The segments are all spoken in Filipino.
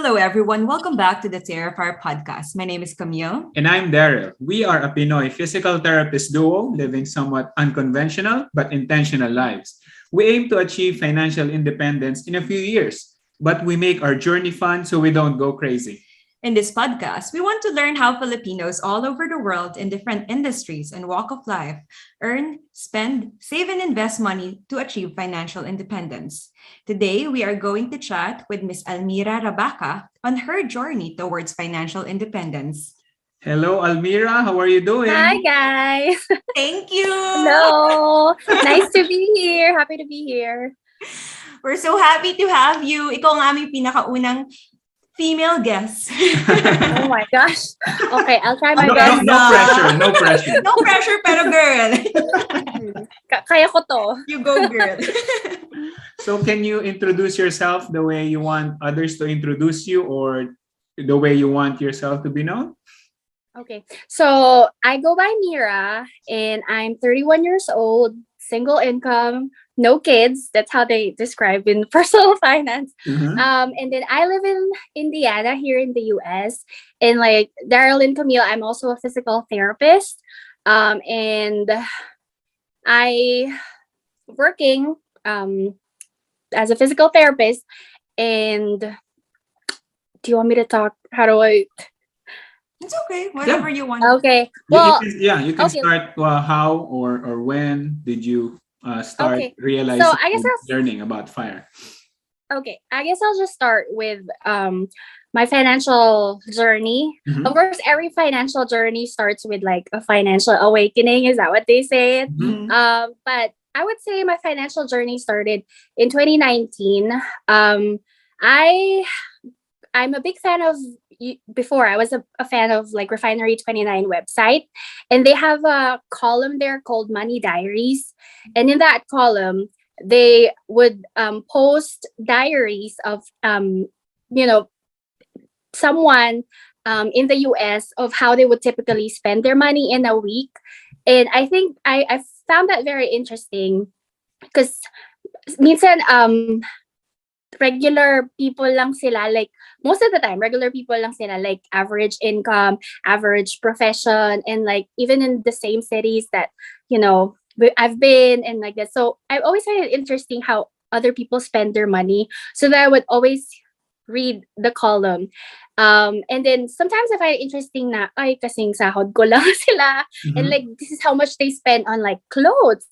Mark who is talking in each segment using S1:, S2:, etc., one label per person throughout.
S1: Hello, everyone. Welcome back to the TRFR podcast. My name is Camille.
S2: And I'm Daryl. We are a Pinoy physical therapist duo living somewhat unconventional but intentional lives. We aim to achieve financial independence in a few years, but we make our journey fun so we don't go crazy.
S1: In this podcast, we want to learn how Filipinos all over the world in different industries and walk of life earn, spend, save, and invest money to achieve financial independence. Today, we are going to chat with Miss Almira Rabaca on her journey towards financial independence.
S2: Hello, Almira. How are you
S3: Hi,
S2: doing?
S3: guys.
S1: Thank you!
S3: Hello. Nice to be here. Happy to be here.
S1: We're so happy to have you. Ikaw ang aming pinakaunang female guest.
S3: Oh my gosh. Okay, I'll try my
S2: No,
S3: best.
S2: no pressure. No pressure.
S1: No pressure, pero girl.
S3: Kaya ko to.
S1: You go, girl.
S2: So, can you introduce yourself the way you want others to introduce you or the way you want yourself to be known?
S3: Okay, so I go by Mira and I'm 31 years old, single income, no kids. That's how they describe in personal finance.
S2: Mhm.
S3: And then I live in Indiana here in the US. And like Daryl and Camille, I'm also a physical therapist. And I working as a physical therapist. And do you want me to talk? How do I?
S1: It's okay. Whatever you want.
S3: Okay.
S2: You
S3: Well,
S2: you can
S3: okay.
S2: start how or when did you start
S3: Okay.
S2: realizing
S3: So I guess
S2: and learning about fire?
S3: okay. I guess I'll just start with my financial journey.
S2: Mhm.
S3: Of course, every financial journey starts with like a financial awakening. Is that what they say?
S2: Mhm.
S3: But I would say my financial journey started in 2019. I I'm a big fan of before I was a fan of like Refinery 29 website, and they have a column there called Money Diaries, and in that column they would post diaries of you know someone in the US of how they would typically spend their money in a week, and I think I found that very interesting because minsan regular people lang sila, like most of the time regular people lang sila, like average income, average profession, and like even in the same cities that I've been and like that. So I always find it interesting how other people spend their money, so that I would always read the column. And then sometimes I find it interesting na ay kasing sahod ko lang sila, and
S2: Mhm.
S3: like this is how much they spend on like clothes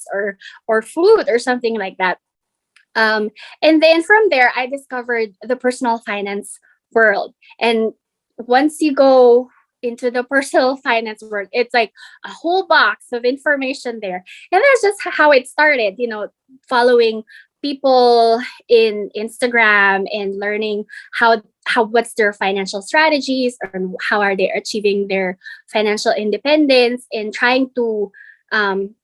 S3: or food or something like that. And then from there, I discovered the personal finance world. And once you go into the personal finance world, it's like a whole box of information there. And that's just how it started, following people in Instagram and learning how what's their financial strategies and how are they achieving their financial independence, and trying to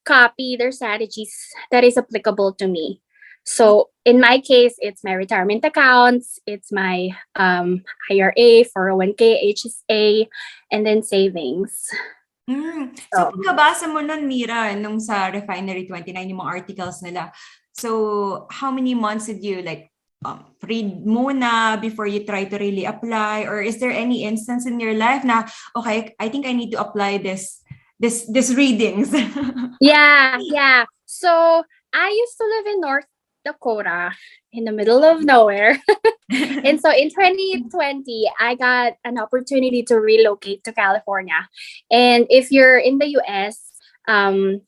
S3: copy their strategies that is applicable to me. So in my case, it's my retirement accounts, it's my IRA, 401k, HSA, and then savings.
S1: So,
S3: So
S1: pagkabasa mo nun, Mira, nung sa Refinery 29, yung mga articles nila. So, how many months did you read muna before you try to really apply? Or is there any instance in your life na, okay, I think I need to apply this readings?
S3: yeah. So I used to live in North Dakota in the middle of nowhere. And so in 2020, I got an opportunity to relocate to California. And if you're in the US,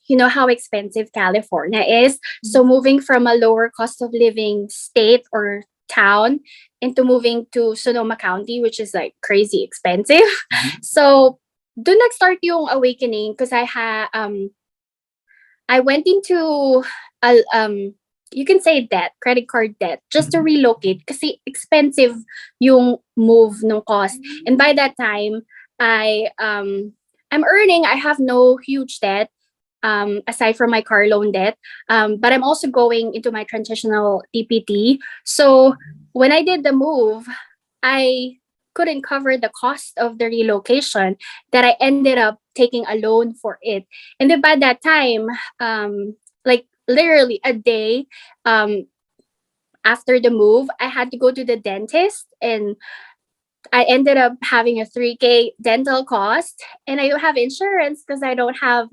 S3: you know how expensive California is. So moving from a lower cost of living state or town into moving to Sonoma County, which is like crazy expensive.
S2: Mhm.
S3: So doon nag-start yung awakening because I went into a you can say debt, credit card debt, just to relocate kasi expensive yung move nung cost. And by that time, I'm earning, I have no huge debt aside from my car loan debt. But I'm also going into my transitional TPT. So when I did the move, I couldn't cover the cost of the relocation, that I ended up taking a loan for it. And then by that time, like literally a day um, after the move, I had to go to the dentist and I ended up having a 3K dental cost, and I don't have insurance because I don't have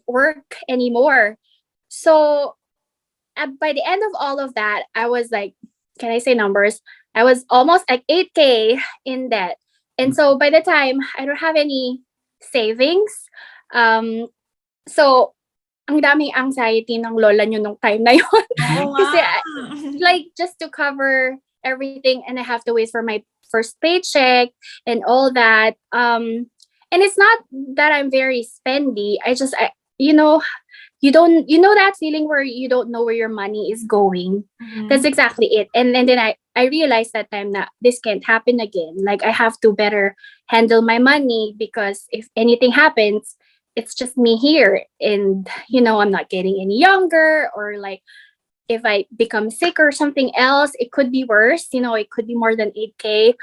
S3: work anymore. So by the end of all of that, I was like, can I say numbers? I was almost like 8K in debt. And so by the time I don't have any savings, um, so ang daming anxiety ng lola nyo nung time na yun.
S1: Oo nga.
S3: Kasi like just to cover everything, and I have to wait for my first paycheck and all that. And it's not that I'm very spendy. You know, you know that feeling where you don't know where your money is going. That's exactly it. And then I realized that time that this can't happen again. Like I have to better handle my money, because if anything happens, it's just me here, and I'm not getting any younger, or like if I become sick or something else, it could be worse. It could be more than 8K.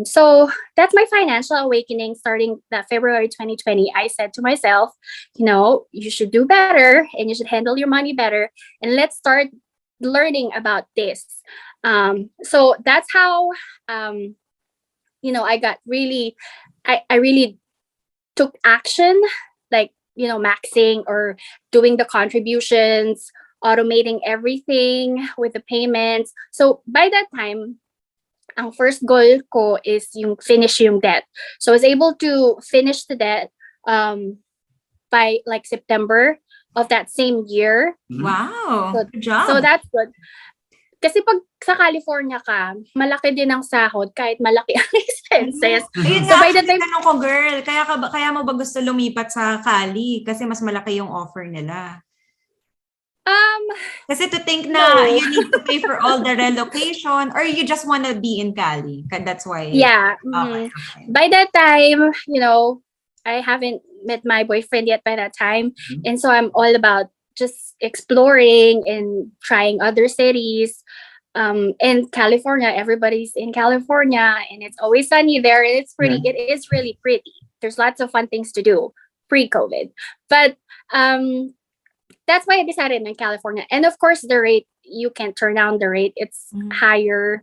S3: So that's my financial awakening starting that February 2020. I said to myself, you should do better and you should handle your money better. And let's start learning about this. So that's how, I got really, I really took action, like, maxing or doing the contributions, automating everything with the payments. So by that time, ang first goal ko is yung finish yung debt. So I was able to finish the debt by like September of that same year.
S1: Wow.
S3: So,
S1: Good job.
S3: so that's good. Kasi pag sa California ka, malaki din ang sahod kahit malaki ang expenses.
S1: Ayun
S3: So
S1: nga,
S3: by the
S1: actually,
S3: time,
S1: tanong ko, girl, kaya mo ba gusto lumipat sa Cali? Kasi mas malaki yung offer nila. Kasi to think na
S3: no.
S1: you need to pay for all the relocation, or you just want to be in Cali. That's why.
S3: Yeah.
S1: Okay, okay.
S3: By that time, I haven't met my boyfriend yet by that time. And so I'm all about just exploring and trying other cities. In California, everybody's in California, and it's always sunny there, and it's pretty.
S2: Yeah.
S3: It is really pretty. There's lots of fun things to do pre-COVID. But that's why I decided in California. And of course, the rate, you can't turn down the rate. It's higher.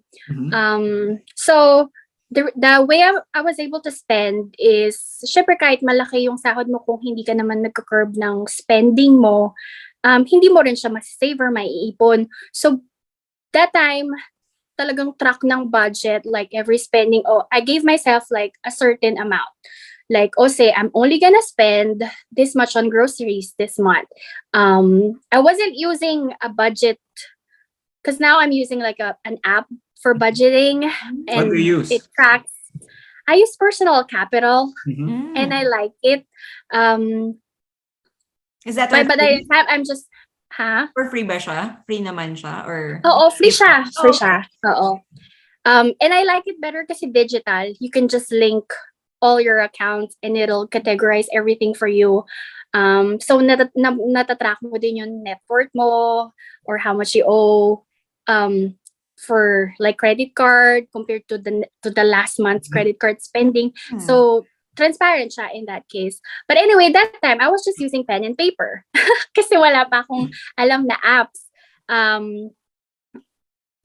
S3: So the way I was able to spend is, syempre kahit malaki yung sahod mo, kung hindi ka naman nagka-curb ng spending mo, hindi mo rin siya masisave or maiipon. So that time, talagang track ng budget, like every spending, I gave myself like a certain amount. Like, say I'm only gonna spend this much on groceries this month. I wasn't using a budget, because now I'm using like an app for budgeting, and
S2: What do you use?
S3: it tracks. I use Personal Capital, and I like it.
S1: Is that
S3: But
S1: free?
S3: I'm just,
S1: Or free ba siya? Free naman siya? Or
S3: free siya. Free
S1: okay.
S3: siya. And I like it better kasi digital. You can just link all your accounts and it'll categorize everything for you. So natatrack mo din yung net worth mo, or how much you owe for like credit card compared to the last month's credit card spending. So transparent siya in that case. But anyway, that time I was just using pen and paper kasi wala pa akong alam na apps.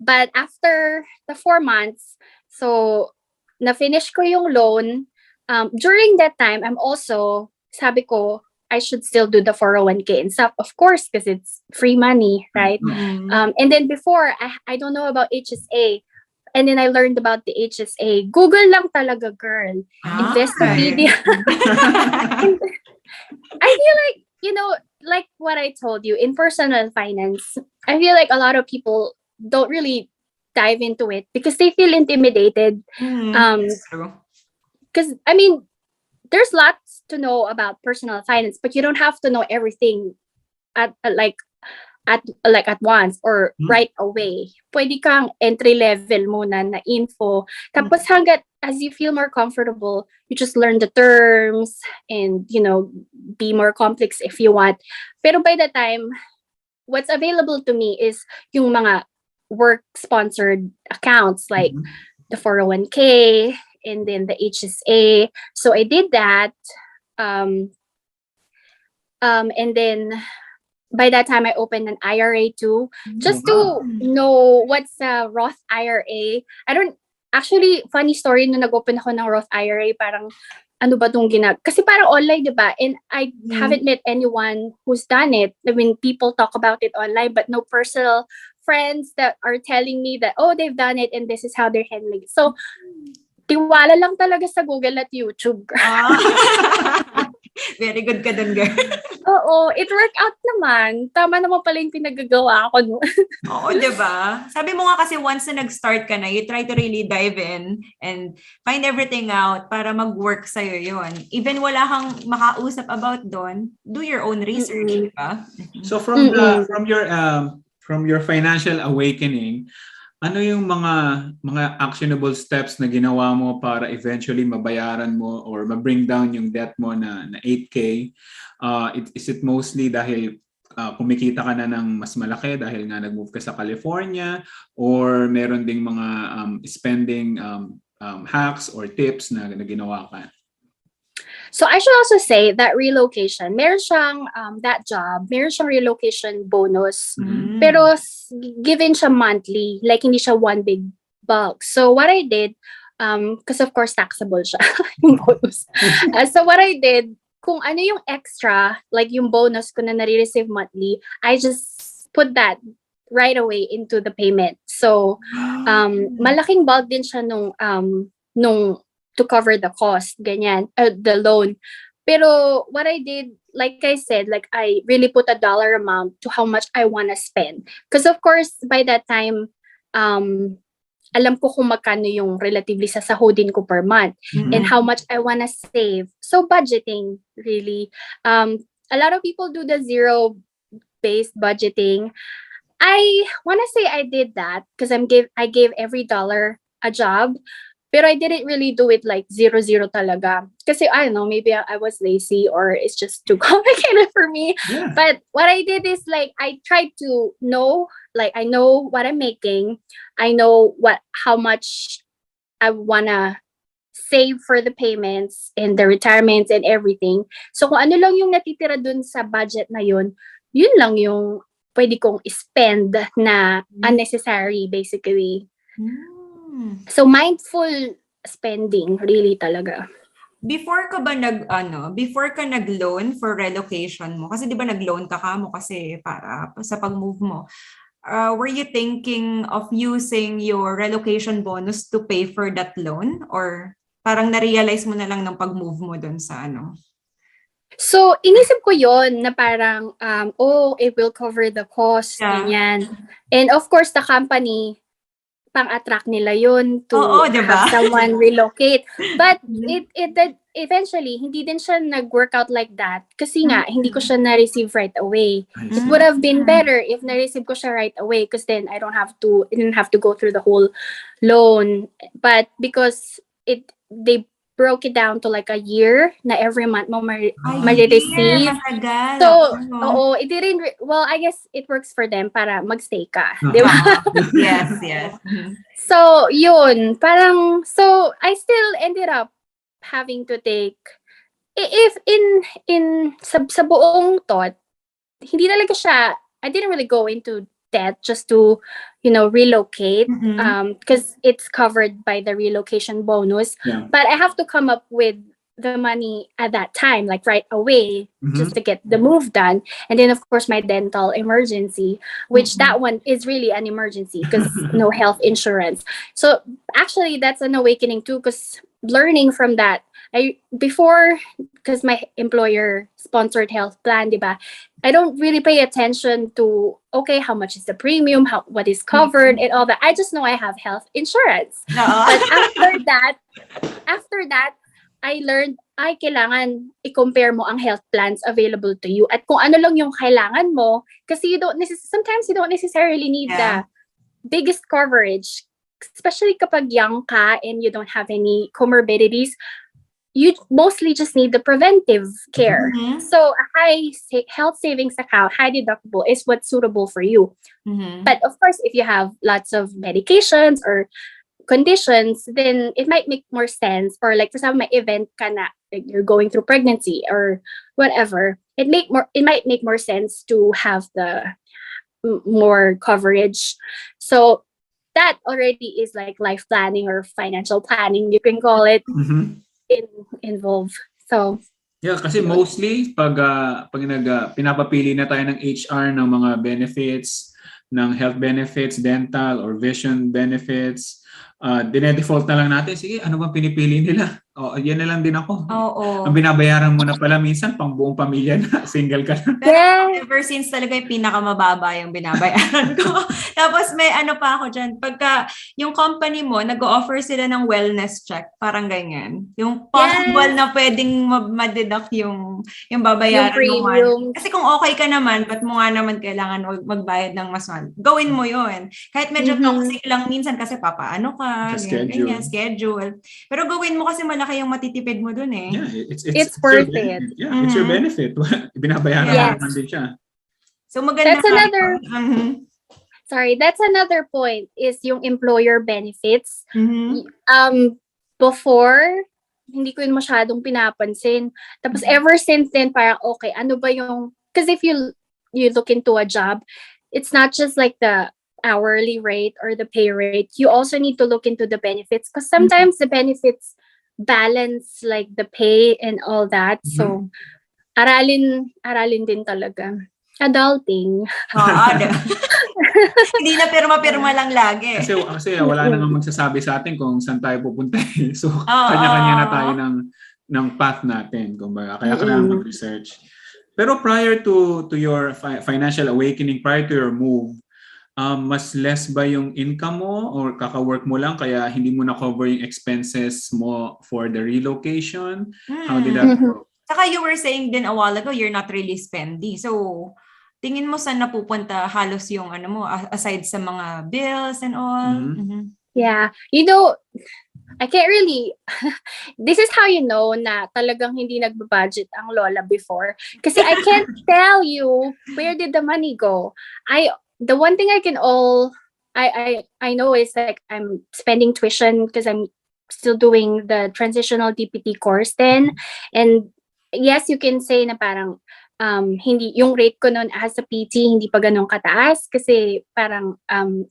S3: But after the 4 months, so na-finish ko yung loan. During that time, I'm also, sabi ko, I should still do the 401k and stuff, of course, because it's free money, right? And then before, I don't know about HSA. And then I learned about the HSA. Google lang talaga, girl. Investopedia. I feel like, like what I told you, in personal finance, I feel like a lot of people don't really dive into it because they feel intimidated.
S1: That's true.
S3: Because, I mean, there's lots to know about personal finance, but you don't have to know everything at once or right away. Pwede kang entry level muna na info. Tapos hanggat as you feel more comfortable, you just learn the terms and, be more complex if you want. Pero by the time, what's available to me is yung mga work-sponsored accounts like the 401k and then the HSA. So I did that. And then by that time, I opened an IRA too, just to know what's a Roth IRA. I don't actually, funny story, nung nag-open ako ng Roth IRA, parang, ano ba itong kasi parang online, di ba? And I haven't met anyone who's done it. I mean, people talk about it online, but no personal friends that are telling me that, oh, they've done it and this is how they're handling it. So, tiwala lang talaga sa Google at YouTube.
S1: Very good ka dun, girl.
S3: Oo, it worked out naman. Tama naman pala yung pinagagawa ko. No?
S1: Oo, diba? Sabi mo nga kasi once na nag-start ka na, you try to really dive in and find everything out para mag-work sa'yo yun. Even wala kang makausap about doon, do your own research, diba?
S2: So from your financial awakening, ano yung mga actionable steps na ginawa mo para eventually mabayaran mo or ma-bring down yung debt mo na 8K? Is it mostly dahil kumikita ka na ng mas malaki dahil nga nag-move ka sa California, or meron ding mga spending hacks or tips na ginawa ka?
S3: So I should also say that relocation, meron siyang that job, meron siyang relocation bonus, pero given siya monthly, like hindi siya one big bulk. So what I did, because of course taxable siya, yung bonus. So what I did, kung ano yung extra, like yung bonus ko na nare-receive monthly, I just put that right away into the payment. So malaking bulk din siya nung to cover the cost, ganyan, the loan. Pero what I did, like I said, like I really put a dollar amount to how much I want to spend. Because of course, by that time, alam ko kung magkano yung relatively sa sahodin ko per month and how much I want to save. So budgeting, really. A lot of people do the zero-based budgeting. I want to say I did that because I gave every dollar a job. Pero I didn't really do it like 0-0 talaga. Kasi I don't know, maybe I was lazy or it's just too complicated for me.
S2: Yeah.
S3: But what I did is like I tried to know, like I know what I'm making. I know how much I wanna save for the payments and the retirements and everything. So kung ano lang yung natitira dun sa budget na yun lang yung pwede kong spend na unnecessary basically. So mindful spending really talaga.
S1: Before ka nag-loan for relocation mo, kasi di ba nag-loan ka mo kasi para sa pag-move mo, were you thinking of using your relocation bonus to pay for that loan, or parang na-realize mo na lang ng pag-move mo dun sa ano?
S3: So, inisip ko yon na parang, it will cover the cost, ganyan. And of course, the company, pang-attract nila yun to
S1: diba?
S3: have someone relocate. But it eventually, hindi din siya nag-work out like that. Kasi nga, hindi ko siya na-receive right away. It would have been better if na-receive ko siya right away because then I didn't have to go through the whole loan. But because they broke it down to like a year na every month mo ma-receive. So, it didn't, well, I guess it works for them para magstay ka. Di ba?
S1: Yes.
S3: So, yun. Parang, so, I still ended up having to take, if sa buong thought, hindi talaga siya, I didn't really go into debt just to, relocate, because it's covered by the relocation bonus.
S2: Yeah.
S3: But I have to come up with the money at that time, like right away, just to get the move done. And then, of course, my dental emergency, which that one is really an emergency because no health insurance. So actually, that's an awakening too, because learning from that, because my employer sponsored health plan, diba? I don't really pay attention to, okay, how much is the premium, what is covered, and all that. I just know I have health insurance. But after that, I learned, kailangan i-compare mo ang health plans available to you at kung ano lang yung kailangan mo, kasi sometimes you don't necessarily need the biggest coverage, especially kapag young ka and you don't have any comorbidities. You mostly just need the preventive care. So a high health savings account, high deductible is what's suitable for you. But of course, if you have lots of medications or conditions, then it might make more sense. Or like for example, my event like you're going through pregnancy or whatever, it might make more sense to have the more coverage. So that already is like life planning or financial planning, you can call it,
S2: Mhm.
S3: involved. So
S2: Yeah, kasi
S3: yun.
S2: mostly pag pinapapili na tayo ng HR ng mga benefits, ng health benefits, dental or vision benefits, dine-default na lang natin, sige, ano bang pinipili nila? O, yan na lang din ako.
S1: Oo.
S2: Ang binabayaran mo na pala minsan pang buong pamilya na, single ka na.
S1: Pero
S3: Yes.
S1: ever since talaga yung pinakamababa yung binabayaran ko. Tapos may ano pa ako dyan, pagka yung company mo, nag-o-offer sila ng wellness check, parang ganyan. Yung possible
S3: Yes.
S1: na pwedeng ma-deduct yung
S3: Yung
S1: babayaran mo man.
S3: premium.
S1: Kasi kung okay ka naman, ba't mo nga naman kailangan magbayad ng mas mahal? Gawin mo yun. Kahit medyo toxic lang minsan kasi papaano ka, ganyan, schedule. Pero gawin mo kasi malaki yung matitipid mo dun eh.
S2: Yeah,
S3: It's
S2: your
S3: worth it.
S2: benefit. Yeah, it's your benefit. Binabayaran mo
S3: Yes.
S2: naman din siya.
S1: So maganda
S3: That's another
S1: Mhm.
S3: sorry, that's another point is yung employer benefits.
S1: Mhm.
S3: Before, hindi ko yun masyadong pinapansin. Tapos ever since then, parang okay, ano ba yung, because if you look into a job, it's not just like the hourly rate or the pay rate. You also need to look into the benefits because sometimes the benefits balance like the pay and all that. So, aralin din talaga. Adulting.
S1: Hindi na pirma-pirma lang lagi.
S2: Kasi wala na nga magsasabi sa atin kung saan tayo pupunta. So, kanya-kanya na tayo ng path natin. Kumbaga, kaya kailangan mag-research. Pero prior to your financial awakening, prior to your move, mas less ba yung income mo or kaka-work mo lang kaya hindi mo na-cover yung expenses mo for the relocation? How did that go?
S1: Saka you were saying din a while ago, you're not really spendy. So, tingin mo saan napupunta halos yung ano mo, aside sa mga bills and all?
S3: Yeah. You know, I can't really, this is how you know na talagang hindi nagbabudget ang lola before. Kasi I can't tell you where did the money go. The one thing I know is like I'm spending tuition because I'm still doing the transitional DPT course then. And yes, you can say na parang hindi yung rate ko noon as a PT hindi pa ganun kataas kasi parang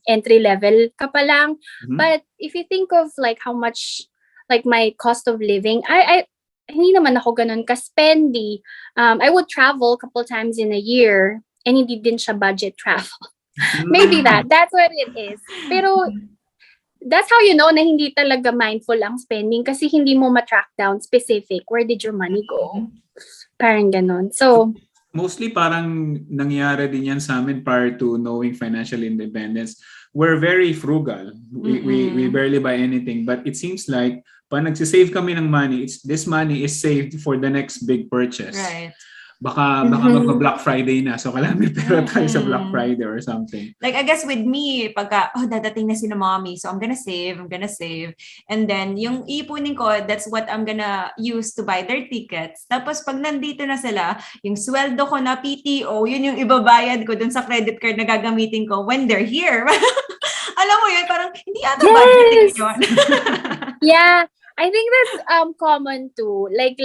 S3: entry level ka pa lang. But if you think of like how much like my cost of living, I hindi naman ako ganun ka-spendy. I would travel a couple times in a year and hindi din siya budget travel. Maybe that's what it is. Pero that's how you know na hindi talaga mindful ang spending kasi hindi mo ma-track down specific where did your money go. Parang ganon. So,
S2: mostly parang nangyari din yan sa amin prior to knowing financial independence. We're very frugal. We barely buy anything. But it seems like pag nagsisave kami ng money, this money is saved for the next big purchase.
S1: Right.
S2: Baka magpa-Black Friday na. So, kailangan may pera tayo sa Black Friday or something.
S1: Like, I guess with me, pagka, dadating na si na mommy, so I'm gonna save. And then, yung ipunin ko, that's what I'm gonna use to buy their tickets. Tapos, pag nandito na sila, yung sweldo ko na PTO, yun yung ibabayad ko dun sa credit card na gagamitin ko when they're here. Alam mo yun, parang, hindi ata budgeting yun.
S3: Yeah, I think that's common too. Like,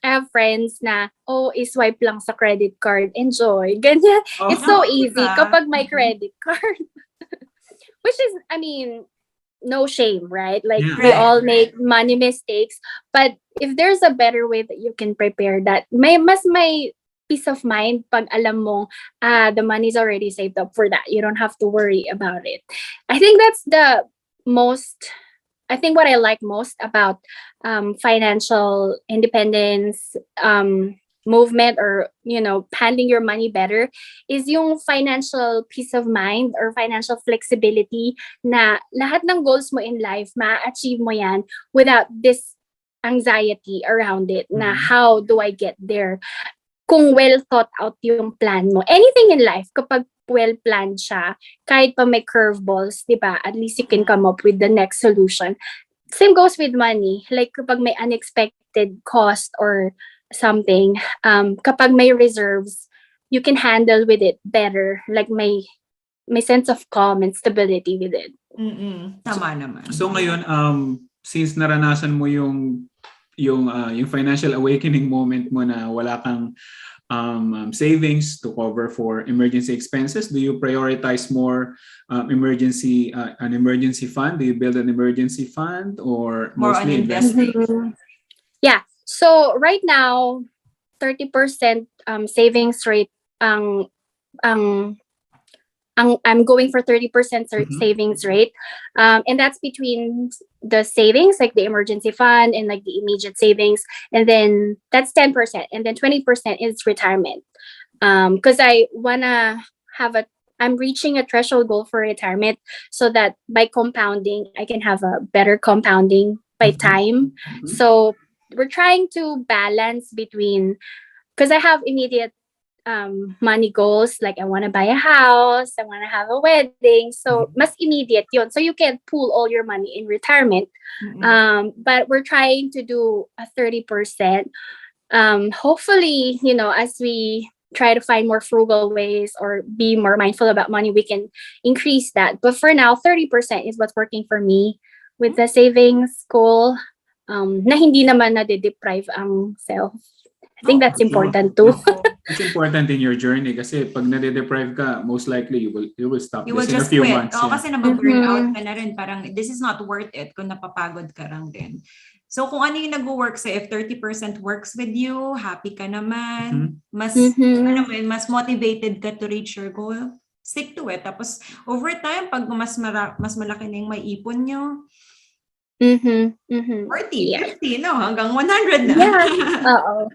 S3: I have friends na, i-swipe lang sa credit card. Enjoy. Ganyan. It's so easy kapag may credit card. Which is, I mean, no shame, right? Like, we all make money mistakes. But if there's a better way that you can prepare that, may peace of mind pag alam mo, the money's already saved up for that. You don't have to worry about it. I think that's what I like most about financial independence movement or, handling your money better is yung financial peace of mind or financial flexibility na lahat ng goals mo in life, ma-achieve mo yan without this anxiety around it na how do I get there? Kung well thought out yung plan mo. Anything in life, kapag well-planned siya, kahit pa may curveballs, di ba? At least you can come up with the next solution. Same goes with money. Like, kapag may unexpected cost or something, kapag may reserves, you can handle with it better. Like, may sense of calm and stability with it.
S1: Tama naman.
S2: So, ngayon, since naranasan mo yung financial awakening moment mo na wala kang savings to cover for emergency expenses? Do you prioritize more an emergency fund? Do you build an emergency fund or
S1: More on
S2: mostly investing?
S1: investing.
S3: Yeah. So right now, 30% savings rate ang I'm going for 30%
S2: Mhm.
S3: savings rate. And that's between the savings, like the emergency fund and like the immediate savings. And then that's 10%. And then 20% is retirement. Because I wanna have I'm reaching a threshold goal for retirement so that by compounding, I can have a better compounding by
S2: Mhm.
S3: time.
S2: Mhm.
S3: So we're trying to balance between, because I have immediate money goals, like I want to buy a house, I want to have a wedding, so
S2: Mhm.
S3: mas immediate yun, so you can pool all your money in retirement.
S1: Mm-mm.
S3: But we're trying to do a 30%. Hopefully, as we try to find more frugal ways or be more mindful about money, we can increase that. But for now, 30% is what's working for me with the savings goal, na hindi naman na-deprive ang self. I think
S1: Oo.
S3: that's
S2: True.
S3: important too.
S2: It's important in your journey kasi pag nade-deprive ka, most likely you will stop
S1: You will
S2: this in a
S1: just
S2: few
S1: quit.
S2: months.
S1: Oo,
S2: Yeah.
S1: kasi nababurn out
S3: Mhm.
S1: ka na rin. Parang, this is not worth it kung napapagod ka lang din. So, kung ano yung nag-work sa, if 30% works with you, happy ka naman, mas, ano
S3: Mhm.
S1: mo yun, mas motivated ka to reach your goal, stick to it. Tapos, over time, pag mas malaki na yung may ipon nyo,
S3: Mhm. Mhm.
S1: 40,
S3: Yeah.
S1: 50, no? Hanggang 100 na.
S3: Yeah. Oo.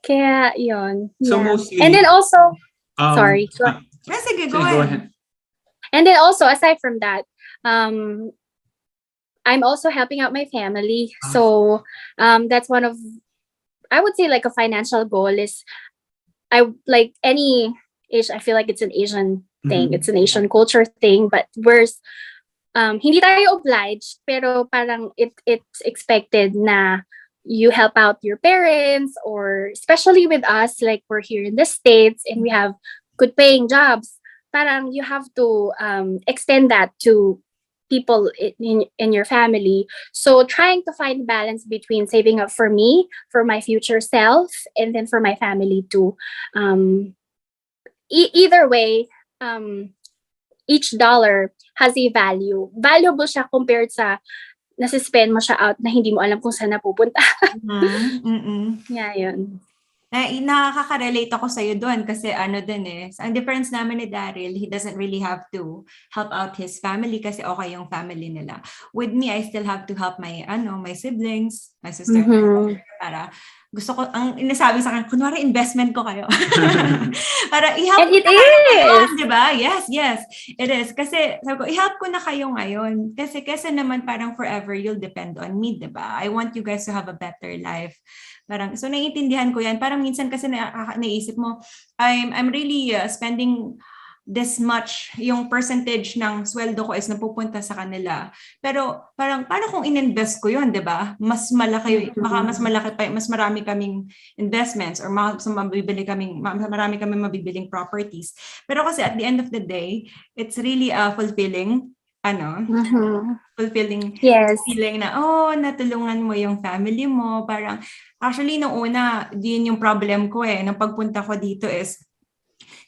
S3: Kaya yun.
S2: So
S3: Yeah. And
S2: mostly,
S3: then also,
S2: um,
S3: sorry.
S2: ah,
S1: Sige, go
S2: sige, go
S1: ahead.
S2: ahead.
S3: And then also, aside from that, um, I'm also helping out my family. So that's one of, I would say, like a financial goal is, I like any age. I feel like it's an Asian thing.
S2: Mhm.
S3: It's an Asian culture thing. But hindi tayo obliged, pero parang it's expected na you help out your parents, or especially with us, like we're here in the States and we have good paying jobs. Parang you have to extend that to people in your family. So trying to find balance between saving up for me, for my future self, and then for my family too. Um, Either way, each dollar has a value. Valuable siya compared sa nasispend mo siya out na hindi mo alam kung saan napupunta. Yeah, yun.
S1: Nakaka-relate ako sa'yo doon kasi ano din ang difference namin ni Daryl, he doesn't really have to help out his family kasi okay yung family nila. With me, I still have to help my siblings, my sister, para gusto ko, ang inasabi sa akin, kunwari investment ko kayo. Para i-help
S3: And
S1: ko
S3: it
S1: na kayo ngayon,
S3: is!
S1: di ba? Yes, it is. Kasi sabi ko, i-help ko na kayo ngayon. Kasi naman parang forever you'll depend on me, di ba? I want you guys to have a better life. Parang, so naiintindihan ko yan. Parang minsan kasi naisip mo, I'm really spending this much, yung percentage ng sweldo ko is napupunta sa kanila. Pero parang, paano kung in-invest ko yun, di ba? Mas malaki, baka mas malaki pa, mas marami kaming investments or marami kaming mabibiling properties. Pero kasi at the end of the day, it's really fulfilling, fulfilling
S3: Yes.
S1: feeling na, natulungan mo yung family mo. Parang, actually, noong una, din yung problem ko nung pagpunta ko dito is,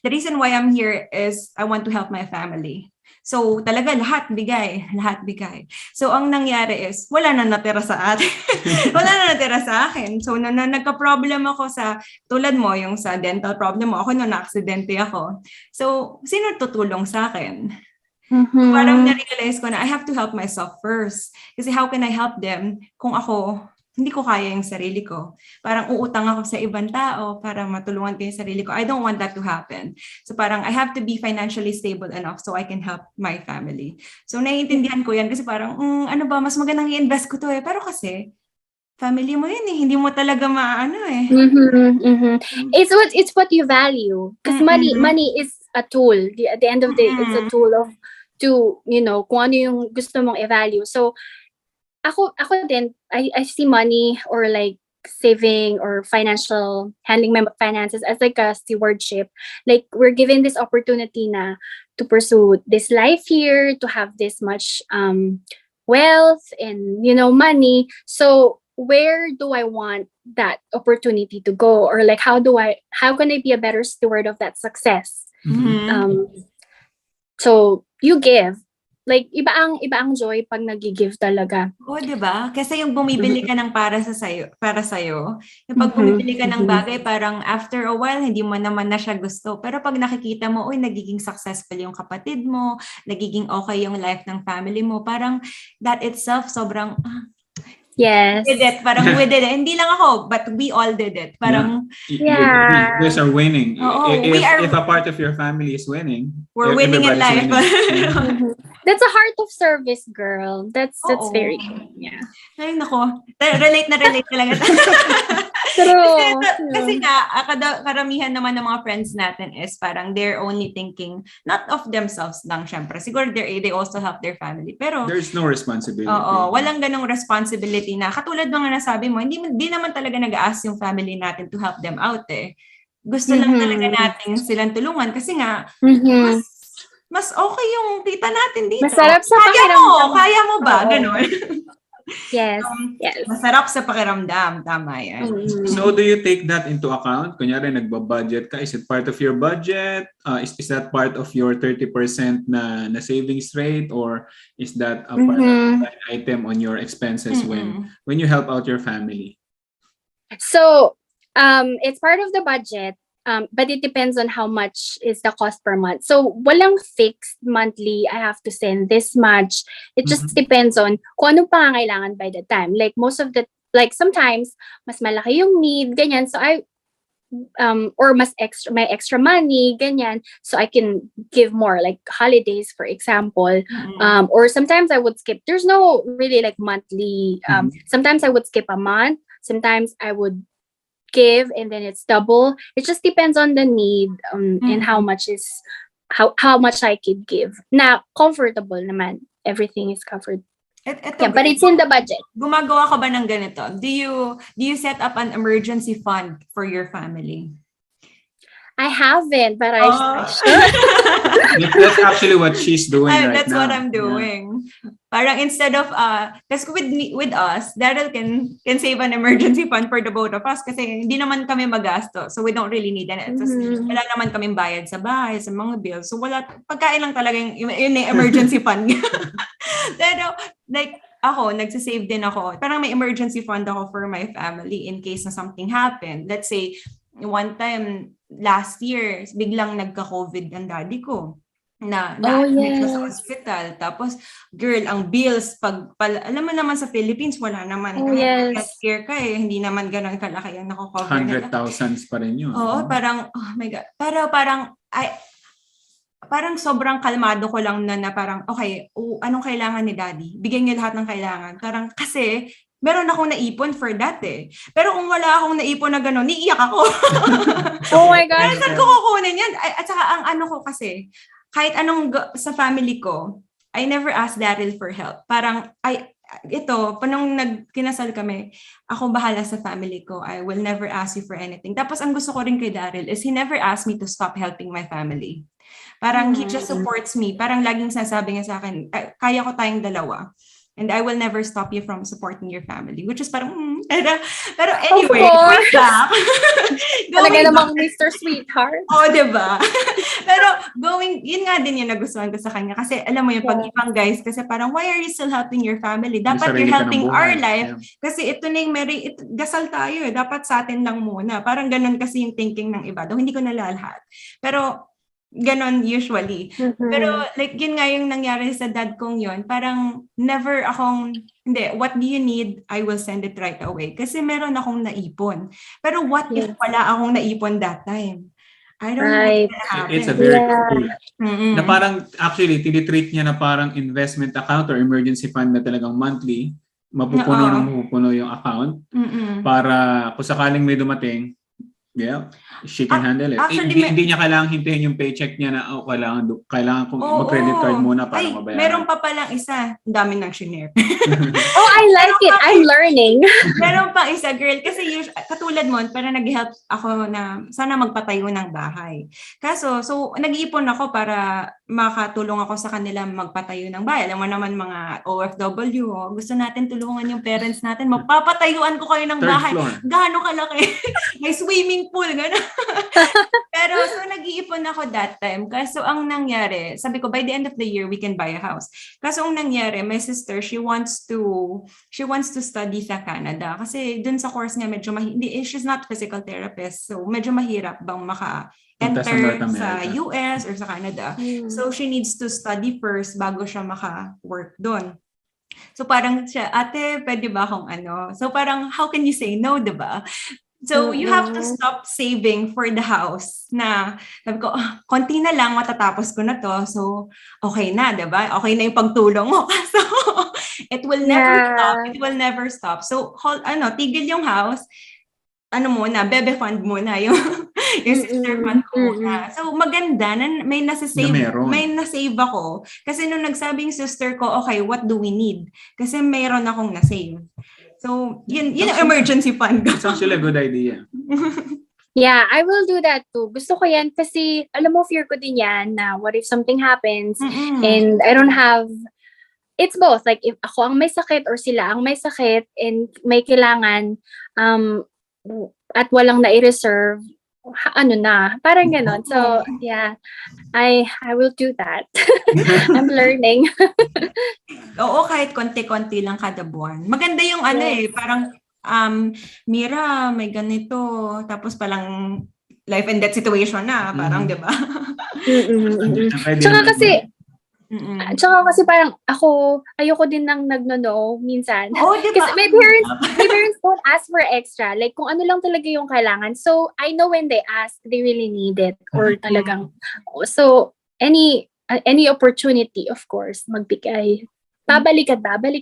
S1: the reason why I'm here is I want to help my family. So, talaga lahat bigay. So, ang nangyari is, wala na natira sa atin. Wala na natira sa akin. So, nagka-problem ako sa, tulad mo, yung sa dental problem mo, ako na-aksidente ako. So, sino tutulong sa akin? Parang na-realize ko na I have to help myself first. Kasi how can I help them kung ako, hindi ko kaya yung sarili ko. Parang uutang ako sa ibang tao para matulungan ko yung sarili ko. I don't want that to happen. So parang I have to be financially stable enough so I can help my family. So naiintindihan ko yan kasi parang, ano ba, mas magandang i-invest ko to Pero kasi, family mo yun hindi mo talaga maano
S3: It's what you value. Because money is a tool. At the end of the day, it's a tool to, kung ano yung gusto mong i-value. So, ako din, I see money or like saving or handling my finances as like a stewardship. Like we're given this opportunity na to pursue this life here, to have this much wealth and money. So where do I want that opportunity to go, or like how can I be a better steward of that success?
S1: Mhm.
S3: So you give, like iba ang joy pag nag-give talaga.
S1: Oo, 'di ba? Kasi yung bumibili ka ng para sa'yo, yung 'pag
S3: Mhm,
S1: bumibili ka ng
S3: mhm.
S1: bagay parang after a while hindi mo naman na siya gusto. Pero 'pag nakikita mo, uy, nagiging successful yung kapatid mo, nagiging okay yung life ng family mo, parang that itself sobrang,
S3: Yes.
S1: did it. Parang we did it. Hindi lang ako, but we all did it. Parang,
S3: Yeah.
S2: You guys are winning.
S1: Oo, we are-
S2: If a part of your family is winning,
S1: we're winning in life.
S2: everybody's winning. Yeah.
S3: Mhm. That's a heart of service, girl. That's
S1: Oo.
S3: very good. Yeah.
S1: Ay, nako. Relate na relate talaga.
S3: True.
S1: Kasi nga, karamihan naman ng mga friends natin is parang they're only thinking not of themselves lang, syempre. Siguro they also help their family. Pero,
S2: There's no responsibility.
S1: oo, walang ganong responsibility na, katulad ng nasabi mo, hindi naman talaga nag-ask yung family natin to help them out eh. Gusto lang talaga natin silang tulungan kasi nga,
S3: Mhm.
S1: mas okay yung kita natin dito.
S3: Masarap sa
S1: Kaya
S3: pakiramdam.
S1: mo ba?
S3: Oo.
S1: Ganon.
S3: Yes. Yes.
S1: Masarap sa pakiramdam. Tama yan.
S3: Mhm.
S2: So do you take that into account? Kunyari, nagbabudget ka. Is it part of your budget? Is that part of your 30% na savings rate? Or is that a part of an item on your expenses when you help out your family?
S3: So, it's part of the budget, but it depends on how much is the cost per month. So, walang fixed monthly, I have to send this much. It just depends on kung ano pangangailangan by the time. Like sometimes, mas malaki yung need, ganyan. So, or may extra money, ganyan. So, I can give more, like holidays, for example. Or sometimes I would skip. There's no really like monthly. Sometimes I would skip a month. Sometimes I would give and then it's double. It just depends on the need and how much I could give. Na comfortable naman. Everything is covered.
S1: Ito,
S3: But it's in the budget.
S1: Gumagawa ka ba ng ganito? Do you set up an emergency fund for your family?
S3: I haven't, but I should.
S2: That's actually what she's doing right
S1: That's
S2: now.
S1: what I'm doing. Parang instead of kasi with us, Daryl can save an emergency fund for the both of us kasi hindi naman kami magasto. So we don't really need it. Wala naman kaming bayad sa bahay, sa mga bills. So pagkain lang talaga yung emergency fund. Pero like ako, nagsisave din ako. Parang may emergency fund ako for my family in case na something happened. Let's say one time last year, biglang nagka-COVID ang daddy ko. Na-admit siya sa hospital. Tapos, girl, ang bills, alam mo naman sa Philippines, wala naman. Healthcare ka eh. Hindi naman ganun kalaki ang nakocover.
S2: 100,000s pa rin yun.
S1: Oo, parang, oh my God. Pero parang sobrang kalmado ko lang na parang, okay, anong kailangan ni daddy? Bigyan niyo lahat ng kailangan. Parang, kasi, meron akong naipon for that eh. Pero kung wala akong naipon na gano'n, iiyak ako.
S3: Oh my God.
S1: Saan ko kukunin yan? At saka ang ano ko kasi, kahit anong sa family ko, I never ask Daryl for help. Parang, panong nagkinasal kami, ako bahala sa family ko. I will never ask you for anything. Tapos ang gusto ko rin kay Daryl is he never asked me to stop helping my family. Parang he just supports me. Parang laging sasabi niya sa akin, kaya ko tayong dalawa. And I will never stop you from supporting your family. Which is parang, pero anyway, what's up?
S3: Talaga namang Mr. Sweetheart.
S1: Oh, diba? Pero yun nga din yung nagustuhan ko sa kanya. Kasi alam mo yung pag-ibang guys, kasi parang, why are you still helping your family? Dapat you're helping our life. Yeah. Kasi ito na yung gasal tayo. Dapat sa atin lang muna. Parang ganun kasi yung thinking ng iba. Though hindi ko nalalahat. Pero, ganon usually. Pero like yun nga yung nangyari sa dad kong yun, parang never akong, what do you need? I will send it right away. Kasi meron akong naipon. Pero what if wala akong naipon that time? I don't know what's gonna happen.
S2: It's a very cool. Na parang actually, tinitreat niya na parang investment account or emergency fund na talagang monthly, mapupuno yung account para kung sakaling may dumating, Yeah, she can handle it.
S1: Actually,
S2: Hindi niya kailangang hintayin yung paycheck niya na kailangan kong mag-credit card muna para
S1: Ay,
S2: mabayaran.
S1: meron pa palang isa. Ang dami ng shinare.
S3: Oh, I like it. I'm learning.
S1: Meron pa isa, girl. Kasi katulad mo, parang nag-help ako na sana magpatayo ng bahay. Kaso, nag-iipon ako para makatulong ako sa kanila magpatayo ng bahay. Alam mo naman mga OFW, gusto natin tulungan yung parents natin. Magpapatayuan ko kayo ng
S2: Third
S1: bahay.
S2: floor.
S1: Gaano kalaki? May swimming pool, gano'n. Pero nag-iipon ako that time. Kaso ang nangyari, sabi ko by the end of the year we can buy a house. Kaso ang nangyari, my sister, she wants to study sa Canada kasi dun sa course niya medyo she's not physical therapist. So medyo mahirap bang enter sa US or sa Canada. So she needs to study first bago siya maka-work doon. So parang siya, ate, pwede ba akong ano? So parang how can you say no, 'di ba? So, you have to stop saving for the house na, sabi ko, konti na lang, matatapos ko na to. So, okay na, diba? Okay na yung pagtulong mo. So, it will never stop. It will never stop. So, tigil yung house, bebe fund muna yung sister fund ko muna. So, maganda na may nasave ako. Kasi nung nagsabing sister ko, okay, what do we need? Kasi mayroon akong nasave. So, yun ang emergency fund ko.
S2: It's actually a good idea.
S3: Yeah, I will do that too. Gusto ko yan kasi, alam mo, fear ko din yan na what if something happens and I don't have, it's both. Like, if ako ang may sakit or sila ang may sakit and may kailangan at walang na-reserve, parang ganon. So, yeah, I will do that. I'm learning.
S1: Oo, kahit konti-konti lang kada buwan. Maganda yung parang Mira, may ganito, tapos palang life and death situation na, parang 'di ba?
S3: Tsaka kasi parang ayoko din nang nagno-no minsan.
S1: Oh, diba?
S3: Kasi my parents don't ask for extra. Like, kung ano lang talaga yung kailangan. So, I know when they ask, they really need it. Or talagang, so, any opportunity, of course, magbigay. Babalik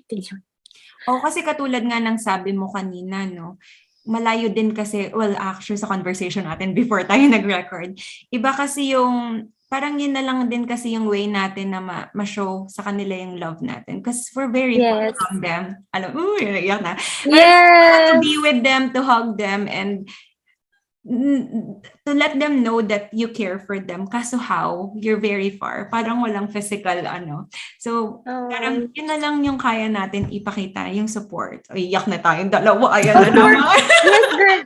S3: din yun.
S1: Kasi katulad nga ng sabi mo kanina, no? Malayo din kasi, well, actually sa conversation natin before tayo nag-record, iba kasi yung, parang yun na lang din kasi yung way natin na ma-show sa kanila yung love natin. Because we're very far from them. Iyak na.
S3: Yes!
S1: To be with them, to hug them, and to let them know that you care for them. Kaso how? You're very far. Parang walang physical, So, parang yun na lang yung kaya natin ipakita, yung support. Ay, iyak na tayong dalawa. Ayan na naman.
S3: Yes, girl.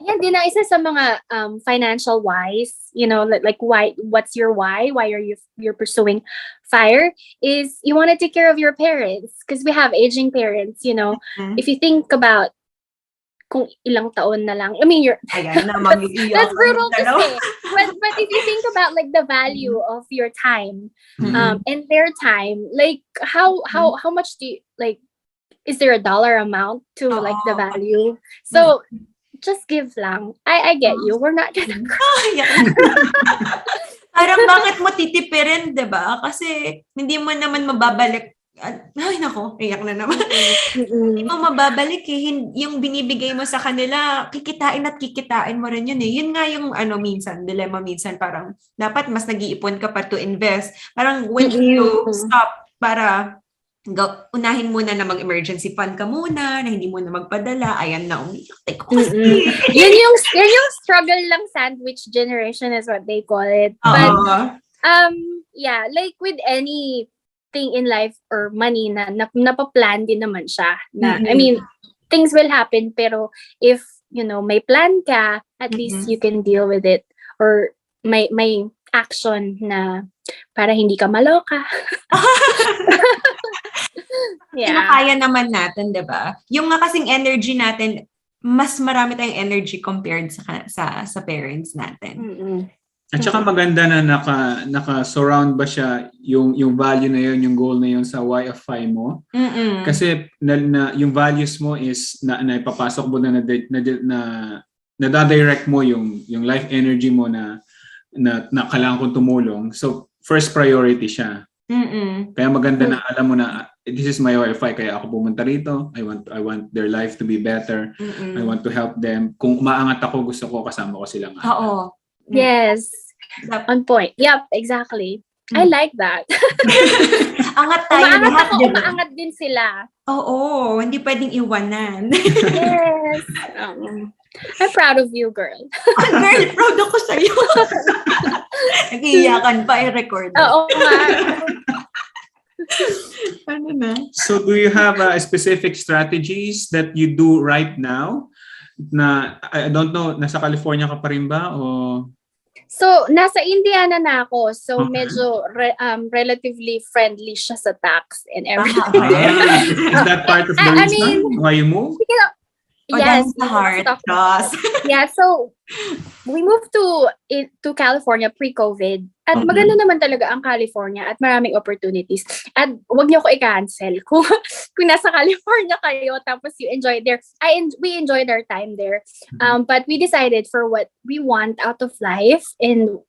S3: Yan din ang isa sa mga financial whys. Like what's your why? Why are you're pursuing FIRE? Is you want to take care of your parents because we have aging parents. If you think about kung ilang taon na lang. I mean, that's brutal to say. But if you think about like the value of your time and their time, like how much do you, like, is there a dollar amount to like the value? So just give lang. I get you. We're not gonna
S1: Parang bakit mo titipirin, diba? Kasi hindi mo naman mababalik. Ay, nako, iyak na naman. Hindi mo mababalik yung binibigay mo sa kanila, kikitain mo rin yun eh. Yun nga yung dilemma minsan, parang dapat mas nag-iipon ka pa to invest. Parang when you stop para unahin muna na mag-emergency fund ka muna, na hindi mo na magpadala, ayan na, umiyak ko kasi.
S3: Yan yung struggle lang sandwich generation is what they call it. But, yeah, like with any thing in life or money na napaplan din naman siya. I mean, things will happen pero if, may plan ka, at least you can deal with it or may action na para hindi ka maloka. Yeah.
S1: Kaya naman natin, 'di ba? Yung nga kasing energy natin, mas marami tayong energy compared sa parents natin.
S2: At saka maganda na naka-surround ba siya yung value na yun, yung goal na yun sa YFI mo. Kasi yung values mo is na ipapasok mo na nadadirect mo yung life energy mo na kailangan kong tumulong. So first priority siya. Kaya maganda na alam mo na this is my OFI, kaya ako pumunta rito. I want their life to be better. I want to help them. Kung umaangat ako, gusto ko kasama ko silang anak.
S1: Oo.
S3: Yes. On point. Yep, exactly. I like that.
S1: Angat tayo
S3: Umaangat
S1: lahat,
S3: ako,
S1: di ba?
S3: umaangat din sila.
S1: Oo, hindi pwedeng iwanan.
S3: Yes. I'm proud of you, girl.
S1: Girl, proud ako sa'yo. Nag-iiyakan pa, i-record.
S3: Oo nga.
S1: Ano na?
S2: So do you have specific strategies that you do right now? Na, I don't know, nasa California ka pa rin ba? O...
S3: So, nasa Indiana na ako. So,
S2: Okay.
S3: medyo relatively friendly siya sa tax and everything.
S2: Is that part of the
S3: I
S2: reason
S3: mean,
S2: why you moved?
S3: Yes.
S1: Sa heart.
S3: Talk-
S1: Trust.
S3: Yeah, so we moved to California pre-COVID. At
S2: Okay.
S3: maganda naman talaga ang California at maraming opportunities. At wag niyo ko i-cancel kung nasa California kayo tapos you enjoy there. We enjoyed our time there. But we decided for what we want out of life and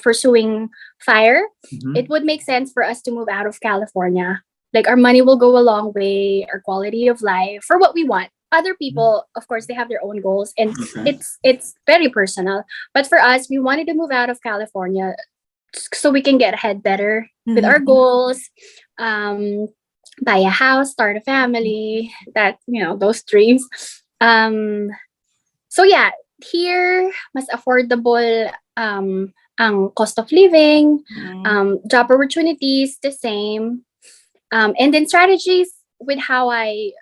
S3: pursuing fire, it would make sense for us to move out of California. Like our money will go a long way, our quality of life for what we want. Other people, of course, they have their own goals and
S2: Okay.
S3: it's very personal. But for us, we wanted to move out of California so we can get ahead better with our goals, buy a house, start a family, those dreams. So yeah, here mas affordable ang cost of living, job opportunities the same. And then strategies with how I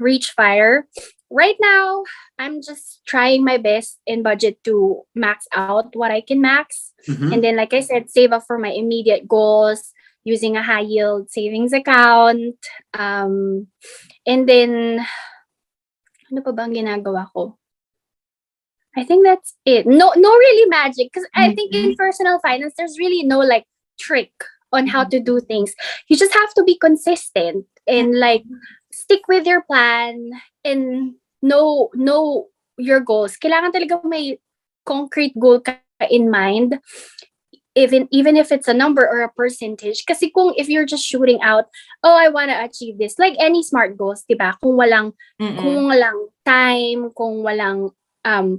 S3: reach fire. Right now, I'm just trying my best in budget to max out what I can max. And then, like I said, save up for my immediate goals using a high yield savings account. And then, ano pa bang ginagawa ko? I think that's it. No really magic. Because I think in personal finance, there's really no like trick on how to do things. You just have to be consistent and like stick with your plan and know your goals. Kailangan talaga may concrete goal ka in mind, even if it's a number or a percentage. Kasi if you're just shooting out, oh, I want to achieve this, like any smart goals, diba? Kung walang time, kung walang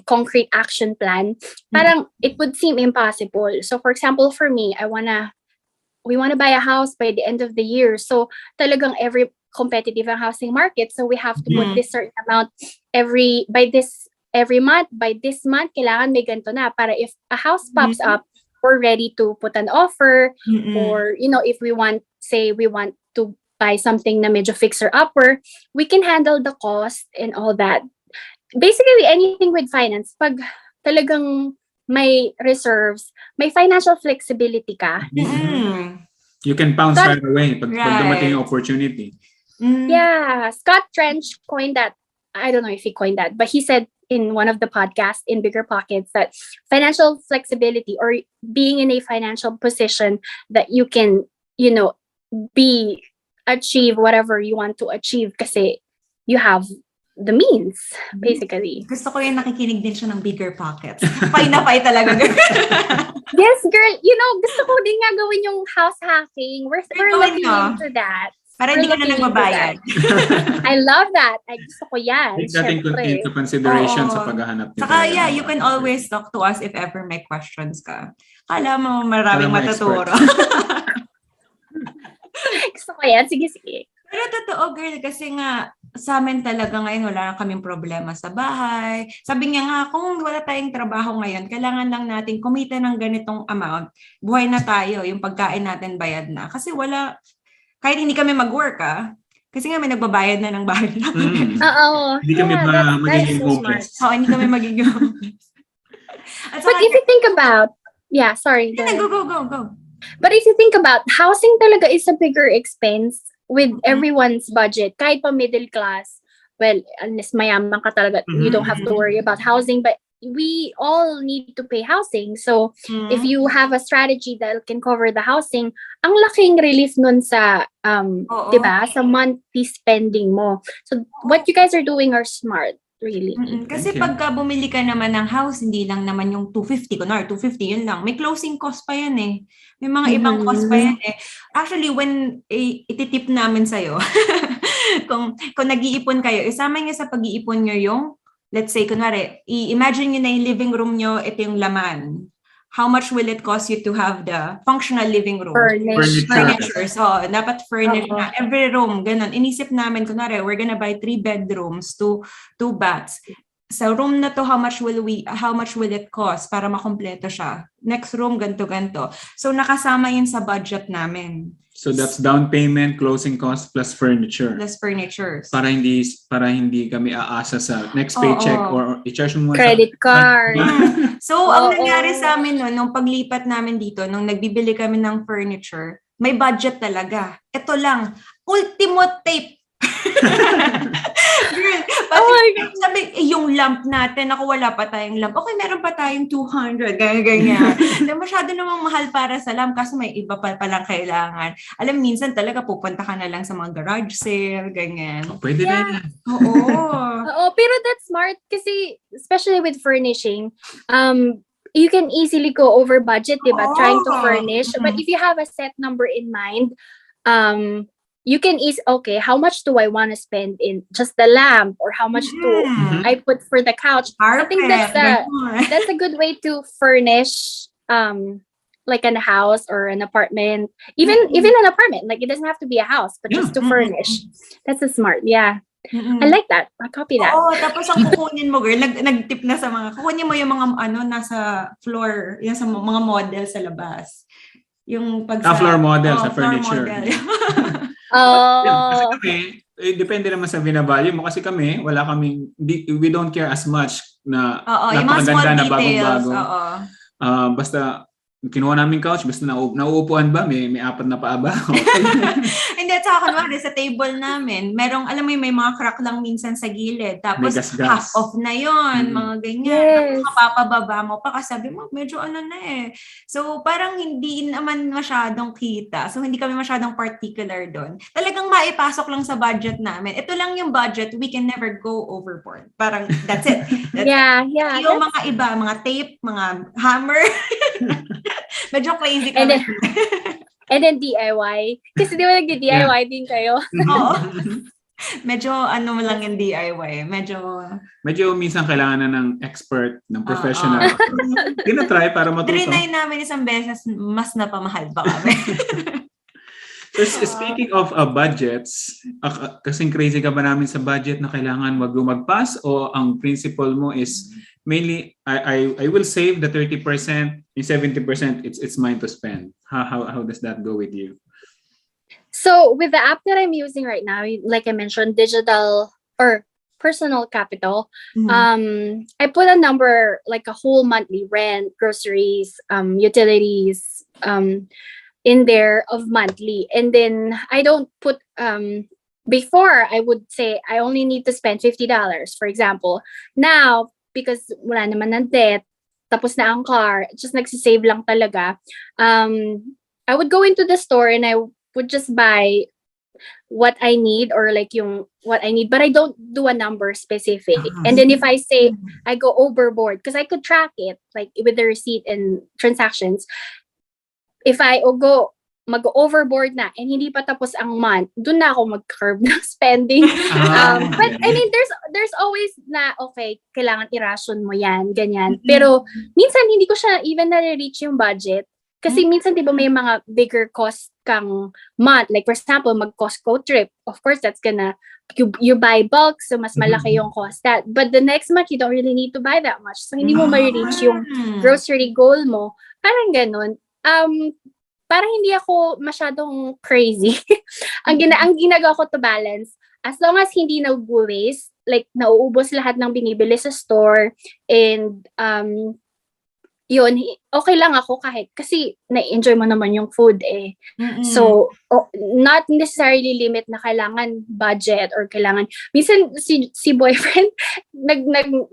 S3: concrete action plan, parang it would seem impossible. So for example, for me, we want to buy a house by the end of the year. So talagang every competitive ang housing market. So we have to put this certain amount every month. By this month, kailangan may ganito na para if a house pops up, we're ready to put an offer. Or, if we want to buy something na medyo fixer-upper, we can handle the cost and all that. Basically, anything with finance, pag talagang may reserves, may financial flexibility ka.
S2: You can bounce right away pag dumating yung opportunity.
S3: Yeah, Scott Trench coined that. I don't know if he coined that, but he said in one of the podcasts in Bigger Pockets that financial flexibility or being in a financial position that you can, achieve whatever you want to achieve kasi you have the means, basically.
S1: Gusto ko yung nakikinig din siya ng Bigger Pockets. Pay na pay talaga.
S3: Yes, girl. Gusto ko din nga gawin yung house hacking. We're looking into that.
S1: Para hindi ka na nagbabayad.
S3: I love that. Ay, gusto ko yan.
S2: Take that into consideration sa paghahanap nito.
S1: Saka you can always talk to us if ever may questions ka. Kala mo maraming matuturo.
S3: Gusto ko yan. Sige.
S1: Pero totoo, girl, kasi nga sa amin talaga ngayon wala na kaming problema sa bahay. Sabi niya nga, kung wala tayong trabaho ngayon, kailangan lang natin kumita ng ganitong amount. Buhay na tayo, yung pagkain natin bayad na. Kasi kahit hindi kami mag-work kasi nga may nagbabayad na ng bahay namin.
S3: Oo.
S2: Hindi kami magiging homeless.
S1: Oo, hindi kami magiging homeless.
S3: But if you think about, sorry.
S1: Go.
S3: But if you think about, housing talaga is a bigger expense with everyone's budget. Kahit pa middle class, well, unless mayaman ka talaga, you don't have to worry about housing. But we all need to pay housing. So if you have a strategy that can cover the housing, ang laking relief nun sa, diba, sa monthly spending mo. So what you guys are doing are smart. really.
S1: Kasi
S2: Thank you.
S1: pagka bumili ka naman ng house, hindi lang naman yung 250, kunwari 250 yun lang. May closing cost pa yan eh. May mga ibang cost pa yan eh. Actually, when ititip namin sa'yo, kung nag-iipon kayo, isama niyo sa pag-iipon nyo yung, let's say, kunwari, i-imagine nyo na yung living room nyo, ito yung laman. How much will it cost you to have the functional living room? Furniture. So, dapat furnish na. Every room, ganun. Inisip namin, kunwari, we're gonna buy 3 bedrooms, 2 baths. Sa room na to, how much will it cost para makompleto siya? Next room, ganto. So, nakasama yun sa budget namin.
S2: So that's down payment, closing costs plus furniture. Para hindi kami aasa sa next paycheck or i-charge mo
S3: credit card.
S1: So ang nangyari sa amin nung paglipat namin dito, nung nagbibili kami ng furniture, may budget talaga. Ito lang, ultimo tape. Girl, sabi, yung lamp natin, ako wala pa tayong lamp. Okay, meron pa tayong 200, ganyan. Masyado namang mahal para sa lamp kasi may iba pa palang kailangan. Alam, minsan talaga pupunta ka na lang sa mga garage sale, ganyan.
S2: Pwede na yan.
S3: Oo, pero that's smart kasi especially with furnishing, you can easily go over budget, diba? Trying to furnish. But if you have a set number in mind, you can okay, how much do I want to spend in just the lamp, or how much do I put for the couch? I think that's a good way to furnish like a house or an apartment. Even an apartment, like it doesn't have to be a house, but just to furnish. That's a smart. Yeah. I like that. I'll copy that.
S1: Tapos ang kukunin mo, girl, nag-tip na sa kukunin mo yung mga nasa floor, yung sa mga model sa labas. Yung
S2: floor model sa furniture. Kasi kami, depende naman sa binavalue mo. Kasi kami, we don't care as much na napakaganda na bagong-bago. Basta kinuha namin couch, basta nauupuan ba, may apat na paa ba?
S1: Hindi, at saka kunwari sa table namin, alam mo may mga crack lang minsan sa gilid. Tapos half off na yon, mga ganyan. Tapos mapapababa mo pa kasi sabi mo, medyo na eh. So parang hindi naman masyadong kita. So hindi kami masyadong particular doon. Talagang maipasok lang sa budget namin. Ito lang yung budget, we can never go overboard. Parang that's it.
S3: Yeah.
S1: Yung mga iba, mga tape, mga hammer. Medyo crazy kami.
S3: And then DIY. Kasi di ba nag-DIY din kayo?
S1: Oo. Medyo lang yung DIY.
S2: Medyo minsan kailangan na ng expert, ng professional. Tinatry para matuto.
S1: Trinay namin isang beses, mas napamahal pa kami.
S2: So speaking of budgets, kasing crazy ka ba namin sa budget na kailangan wag lumagpas, o ang principle mo is mainly I will save the 30%, in 70% it's mine to spend. How does that go with you?
S3: So with the app that I'm using right now, like I mentioned, digital or personal capital, I put a number, like a whole monthly rent, groceries, utilities, in there of monthly. And then I don't put before I would say I only need to spend $50, for example. Now, because wala naman ng debt, tapos na ang car, just nagsisave lang talaga, I would go into the store and I would just buy what I need, or like what I need, but I don't do a number specific. And then if I say I go overboard, because I could track it like with the receipt and transactions, if I mag-overboard na and hindi pa tapos ang month, doon na ako mag-curb ng spending. But I mean, there's always na, okay, kailangan i-ration mo yan, ganyan. Pero minsan hindi ko siya even na-reach yung budget. Kasi minsan, di ba, may mga bigger cost kang month. Like, for example, mag-Costco trip. Of course, that's gonna, you buy bulk, so mas malaki yung cost that. But the next month, you don't really need to buy that much. So, hindi mo ma-reach yung grocery goal mo. Parang ganun. Para hindi ako masyadong crazy. ang ginagawa ko to balance, as long as hindi nag-waste, like nauubos lahat ng binibili sa store, and yun, okay lang ako kahit, kasi na-enjoy mo naman yung food eh. So, not necessarily limit na kailangan budget or kailangan, minsan si boyfriend,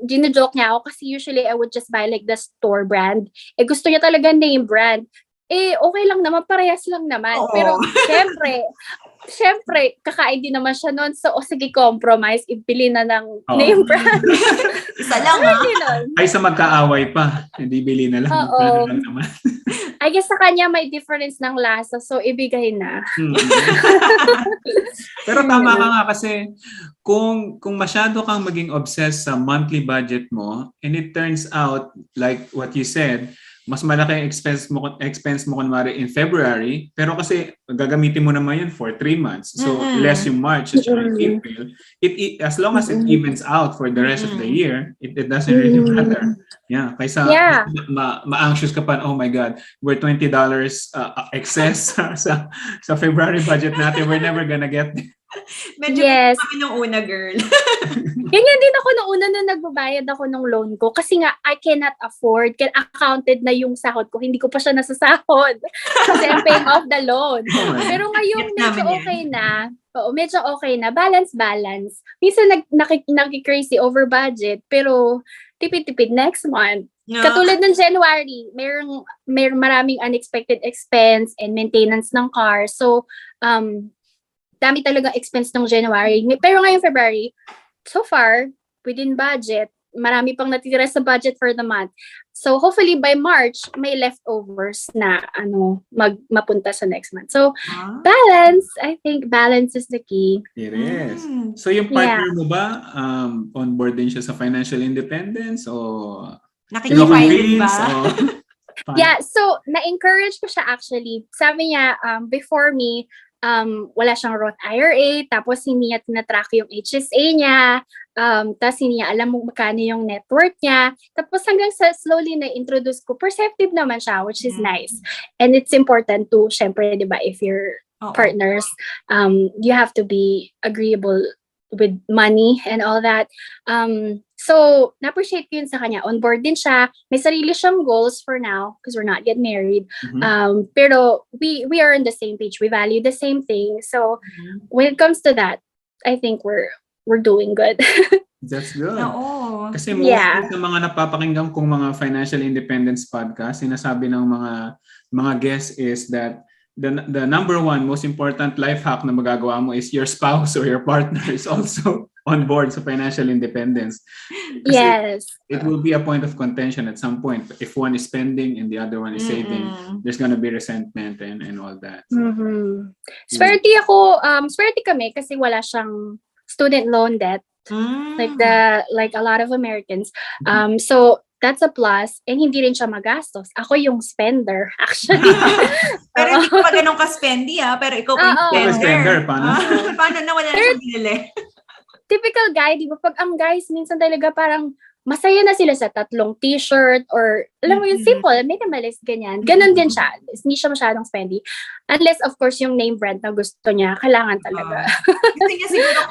S3: gino-joke niya ako kasi usually I would just buy like the store brand. Eh gusto niya talaga name brand. okay lang naman, parehas lang naman.
S1: Oo.
S3: Pero, syempre, kakain din naman siya noon. So, sige, compromise. Ibili na ng name brand.
S1: Isa lang, ha?
S3: Ganon.
S2: Ay sa magkaaway pa, hindi bili na lang.
S3: Oo.
S2: Ano lang naman.
S3: I guess sa kanya may difference ng lasa. So, ibigay na.
S2: Pero tama ka nga kasi kung masyado kang maging obsessed sa monthly budget mo and it turns out like what you said, mas malaki ang expense mo kunwari in February, pero kasi gagamitin mo naman yun for 3 months. So less yung March at April. As long as it evens out for the rest of the year, it doesn't really matter. Yeah, kaysa ma-anxious ka pa, oh my God, we're $20 excess sa February budget natin. We're never gonna get there.
S1: Medyo kami nung una, girl.
S3: Ganyan din ako nung una nung nagbabayad ako ng loan ko kasi nga I cannot afford, accounted na yung sahod ko, hindi ko pa siya nasasahod kasi I'm paying off the loan. Pero ngayon medyo okay na. Oo, medyo okay na. Balance. Minsan nag-crazy over budget pero tipid-tipid next month. No. Katulad ng January, mayroong maraming unexpected expense and maintenance ng car. So, dami talaga expense ng January. Pero ngayong February, so far, within budget, marami pang natitira sa budget for the month. So hopefully by March, may leftovers na mapunta sa next month. So balance, I think balance is the key.
S2: It is. So yung partner mo ba, on board din siya sa financial independence o
S1: nakikipay ba?
S3: Yeah, so na-encourage ko siya actually. Sabi niya, before me, wala siyang Roth IRA, tapos hindi niya tinatrack yung HSA niya, tapos hindi niya alam magkano yung net worth niya. Tapos hanggang sa slowly na-introduce ko, perceptive naman siya, which is nice. And it's important to, syempre, di ba, if you're partners, you have to be agreeable with money and all that. So, na-appreciate ko yun sa kanya. On board din siya. May sarili siyang goals for now because we're not yet married. Pero we are on the same page. We value the same thing. So, when it comes to that, I think we're doing good.
S2: That's good.
S1: Oo.
S2: Kasi mostly sa mga napapakinggan kong mga financial independence podcast, sinasabi ng mga guests is that the number one most important life hack na magagawa mo is your spouse or your partner is also on board sa financial independence. Kasi
S3: yes.
S2: It will be a point of contention at some point. If one is spending and the other one is saving, there's gonna be resentment and all that.
S3: Swerte kami kasi wala siyang student loan debt. Like a lot of Americans. So that's a plus. And hindi rin siya magastos. Ako yung spender, actually.
S1: Pero hindi ko pa ganun ka-spendy, pero ikaw pa yung spender. Paano na wala na siyang binili?
S3: Typical guy, di ba? Pag ang guys, minsan talaga parang masaya na sila sa 3 t-shirt or, alam mo yun, simple, minimalist, ganyan. Ganon din siya. Hindi siya masyadong spendy. Unless, of course, yung name brand na gusto niya, kailangan talaga.
S1: Gusto niya siguro,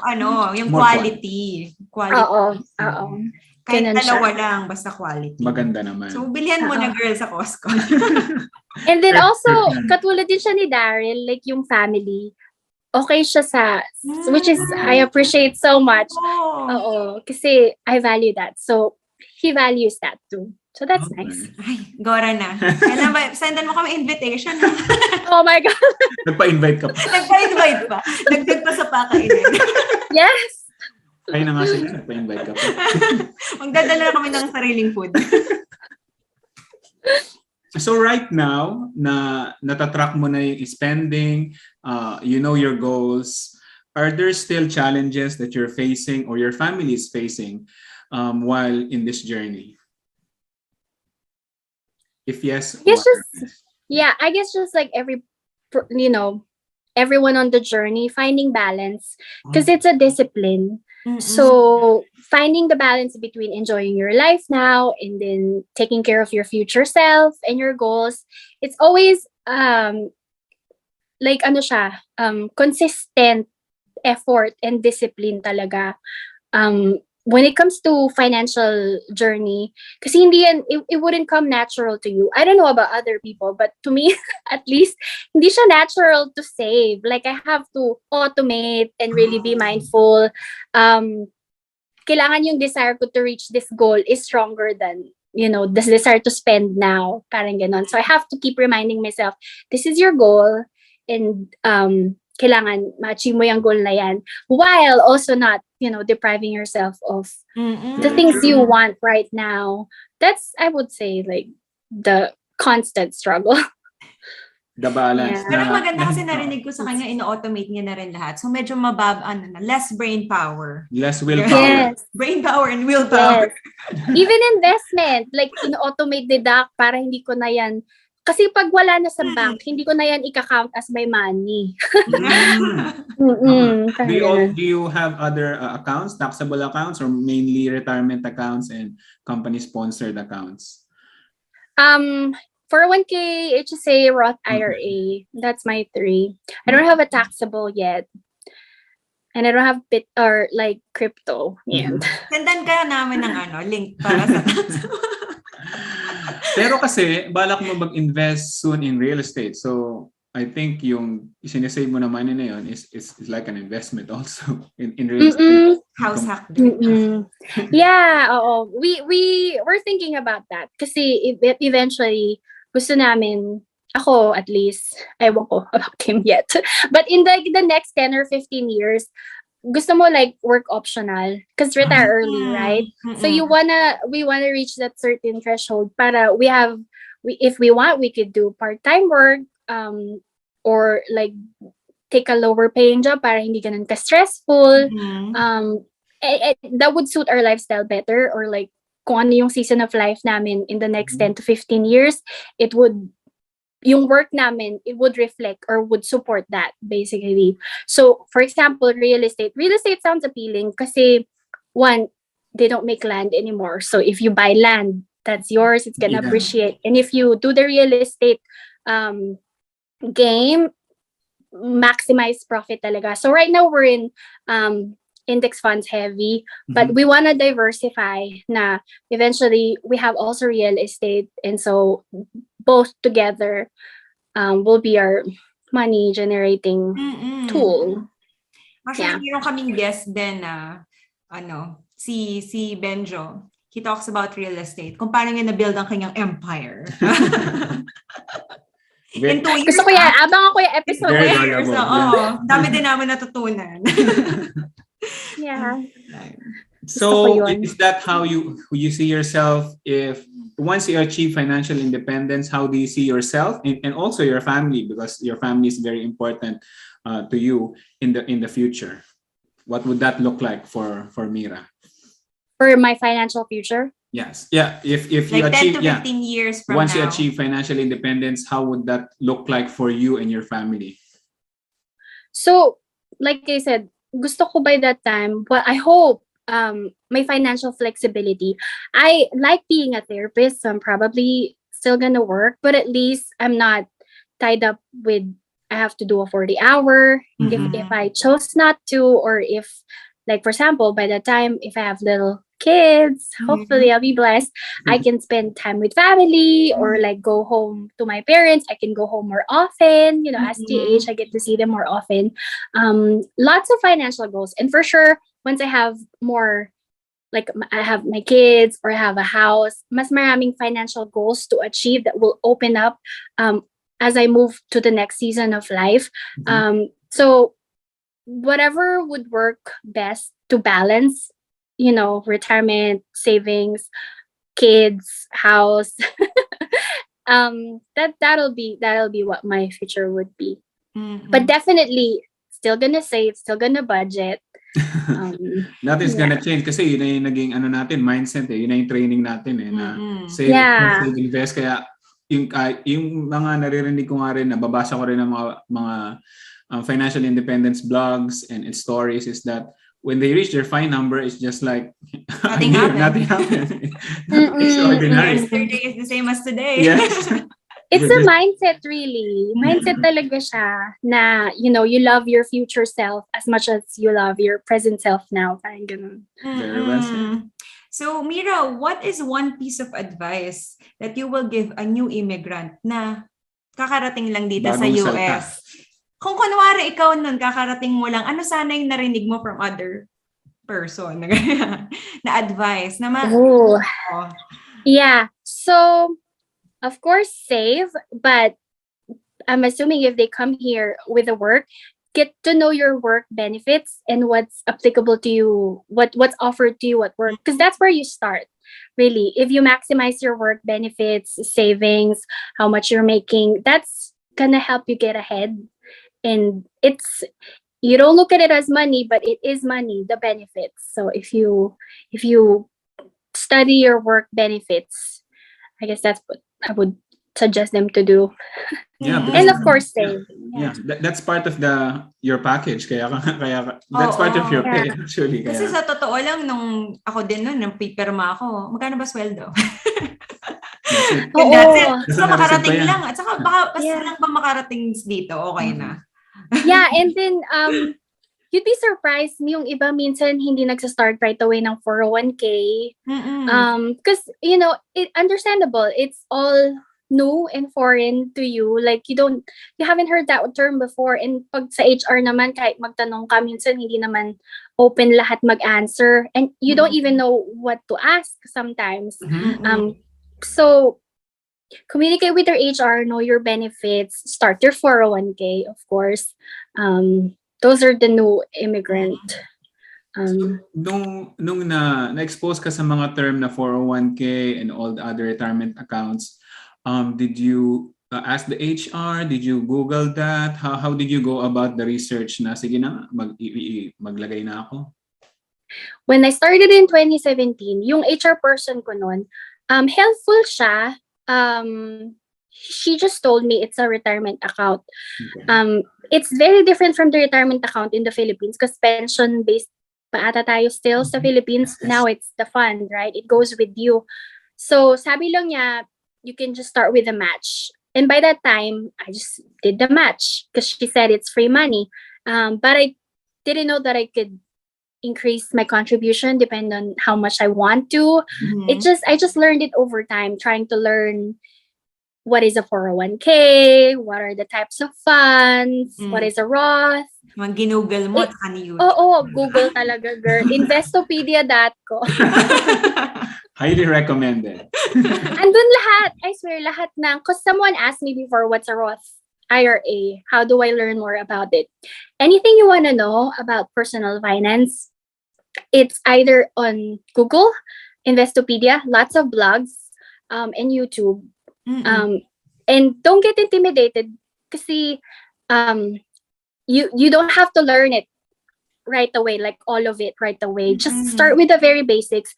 S1: yung quality.
S3: Oo.
S1: Kahit dalawa lang, basta quality.
S2: Maganda naman.
S1: So, bilihan mo na girl sa Costco.
S3: And then also, katulad din siya ni Daryl, like yung family, okay siya which is, I appreciate so much. Oo, kasi I value that. So, he values that too. So, that's nice.
S1: Ay, Gora na. Kailan ba, sendan mo kami invitation.
S3: Oh my God.
S2: Nagpa-invite ka pa.
S1: Nagpa-invite pa. Nagdag pa sa pakainin.
S3: Yes.
S2: Ay na nga sila, nagpa-invite ka pa.
S1: Magdadala na kami ng sariling food.
S2: So right now, na natatrack mo na yung spending, you know your goals, are there still challenges that you're facing or your family is facing while in this journey? If yes,
S3: I guess just like everyone on the journey, finding balance, because it's a discipline. So finding the balance between enjoying your life now and then taking care of your future self and your goals, it's always consistent effort and discipline talaga. When it comes to financial journey, kasi it wouldn't come natural to you. I don't know about other people, but to me, at least, hindi siya natural to save. Like, I have to automate and really be mindful. Kailangan yung desire ko to reach this goal is stronger than, this desire to spend now, parang ganon. So I have to keep reminding myself, this is your goal, and kailangan ma-achieve mo yung goal na yan, while also not, depriving yourself of the things you want right now. That's, I would say, like, the constant struggle.
S2: The balance.
S3: Yeah.
S1: Pero maganda kasi narinig ko sa kanya, ino-automate niya na rin lahat. So medyo less brain power.
S2: Less willpower.
S3: Yes.
S1: Brain power and willpower.
S3: Yes. Even investment, like ino-automate deduct para hindi ko na yan. Kasi pag wala na sa bank, hindi ko na yan ika-count as my money.
S2: Do you have other accounts, taxable accounts, or mainly retirement accounts and company-sponsored accounts?
S3: 401k, HSA, Roth IRA. That's my 3. I don't have a taxable yet. And I don't have bit or like crypto yet.
S1: Sendan kaya namin ng link para sa
S2: Pero kasi, balak mo mag-invest soon in real estate. So, I think yung sinesave mo na money na yun is like an investment also in real estate.
S1: House hack.
S3: Yeah, oo. We're thinking about that. Kasi eventually, gusto namin, ako at least, ewan ko about him yet. But in the next 10 or 15 years, gusto mo like work optional because retire early, right? So we wanna reach that certain threshold para if we want, we could do part-time work, or like take a lower paying job para hindi ganun ka-stressful. That would suit our lifestyle better, or like kung ano yung season of life namin in the next 10 to 15 years, yung work namin, it would reflect or would support that, basically. So, for example, real estate. Real estate sounds appealing kasi, one, they don't make land anymore. So, if you buy land, that's yours. It's gonna appreciate. And if you do the real estate game, maximize profit talaga. So, right now, we're in index funds heavy, but we want to diversify na eventually we have also real estate, and so both together will be our money generating tool.
S1: Actually, meron kaming guest din na si Benjo. He talks about real estate, kung paano niya na-build ang kanyang empire. In 2 years.
S3: Gusto ko yan. Abang ako yung episode.
S1: Dami din namin natutunan.
S3: Yeah.
S2: So is that how you see yourself if once you achieve financial independence? How do you see yourself and also your family, because your family is very important to you in the future? What would that look like for Mira?
S3: For my financial future?
S2: Yes. Yeah. If
S1: like
S2: you achieve
S1: 10 to 15 years from
S2: once
S1: now.
S2: you achieve financial independence, how would that look like for you and your family?
S3: So, like I said, gusto ko by that time, well, I hope my financial flexibility. I like being a therapist, so I'm probably still gonna work, but at least I'm not tied up with I have to do a 40-hour. If I chose not to, or if, like, for example, by the time if I have little kids, hopefully I'll be blessed, I can spend time with family, or like go home to my parents. I can go home more often, as they age, I get to see them more often. Lots of financial goals, and for sure once I have more, like I have my kids or I have a house, mas maraming financial goals to achieve that will open up as I move to the next season of life. So whatever would work best to balance, retirement, savings, kids, house. That'll be what my future would be. But definitely still gonna save, still gonna budget.
S2: Nothing's gonna change kasi yun na yung naging natin, mindset yun na yung training natin na save, invest. Kaya yung mga naririnig ko nga rin, nababasa ko rin ng mga financial independence blogs and stories, is that when they reach their fine number, it's just like
S1: nothing happened.
S2: Extraordinary.
S1: Yesterday is the same as today.
S2: Yes.
S3: It's a mindset, really. Mindset talaga siya na, you love your future self as much as you love your present self now. Parang ganun.
S2: Very well said.
S1: So, Mira, what is one piece of advice that you will give a new immigrant na kakarating lang dito sa US? Kung kunwari ikaw nun, kakarating mo lang, ano sana yung narinig mo from other person na advice?
S3: Yeah. So, of course, save, but I'm assuming if they come here with the work, get to know your work benefits and what's applicable to you, what's offered to you at work, because that's where you start. Really, if you maximize your work benefits, savings, how much you're making, that's gonna help you get ahead. And it's you don't look at it as money, but it is money, the benefits. So if you study your work benefits, I guess that's what I would suggest them to do.
S2: Yeah,
S3: And
S2: because
S3: of course, save.
S2: yeah,
S3: Yeah.
S2: that's part of the your package. That's part of
S1: Oo.
S2: your
S3: Yeah.
S2: pay actually.
S1: Kasi
S2: Kaya
S1: sa totoo lang, nung ako din nun, nung pipirma ako, magkano ba sweldo?
S2: that's it.
S1: And that's it.
S3: Oo.
S2: Basta
S1: Basta
S2: na-receive pa
S1: makarating
S2: yan.
S1: lang. At saka baka basta
S3: Yeah.
S1: lang ba makarating dito, okay na.
S3: Yeah, and then you'd be surprised yung iba minsan hindi nagsa-start right away ng 401k.
S1: Mm-mm.
S3: Because it understandable. It's all new and foreign to you. Like you haven't heard that term before. And pag sa HR naman, kahit magtanong ka, minsan hindi naman open lahat mag-answer. And you don't even know what to ask sometimes.
S2: Mhm.
S1: Mm-mm.
S3: So communicate with your HR, know your benefits, start your 401k, of course. Those are the new immigrant.
S2: Nung na-expose ka sa mga term na 401k and all the other retirement accounts, did you ask the HR? Did you Google that? How did you go about the research na sige na maglagay na ako?
S3: When I started in 2017, yung HR person ko noon, helpful siya. She just told me it's a retirement account.
S2: Okay.
S3: It's very different from the retirement account in the Philippines because pension-based pa ata tayo still sa Philippines.
S2: Yes.
S3: Now it's the fund, right? It goes with you. So sabi lang niya, you can just start with a match. And by that time, I just did the match because she said it's free money. But I didn't know that I could increase my contribution depending on how much I want to.
S1: Mhm.
S3: I just learned it over time, trying to learn what is a 401k, what are the types of funds, what is a Roth.
S1: Mga ginugol mo
S3: Eh,
S1: at saka ni YouTube.
S3: Oo, Google talaga, girl. Investopedia.com.
S2: Highly recommended.
S3: Andun lahat. I swear, lahat na. Because someone asked me before, what's a Roth IRA? How do I learn more about it? Anything you want to know about personal finance, it's either on Google, Investopedia, lots of blogs, and YouTube.
S1: Mm-mm.
S3: And don't get intimidated kasi you don't have to learn it right away, like all of it right away. Just start with the very basics.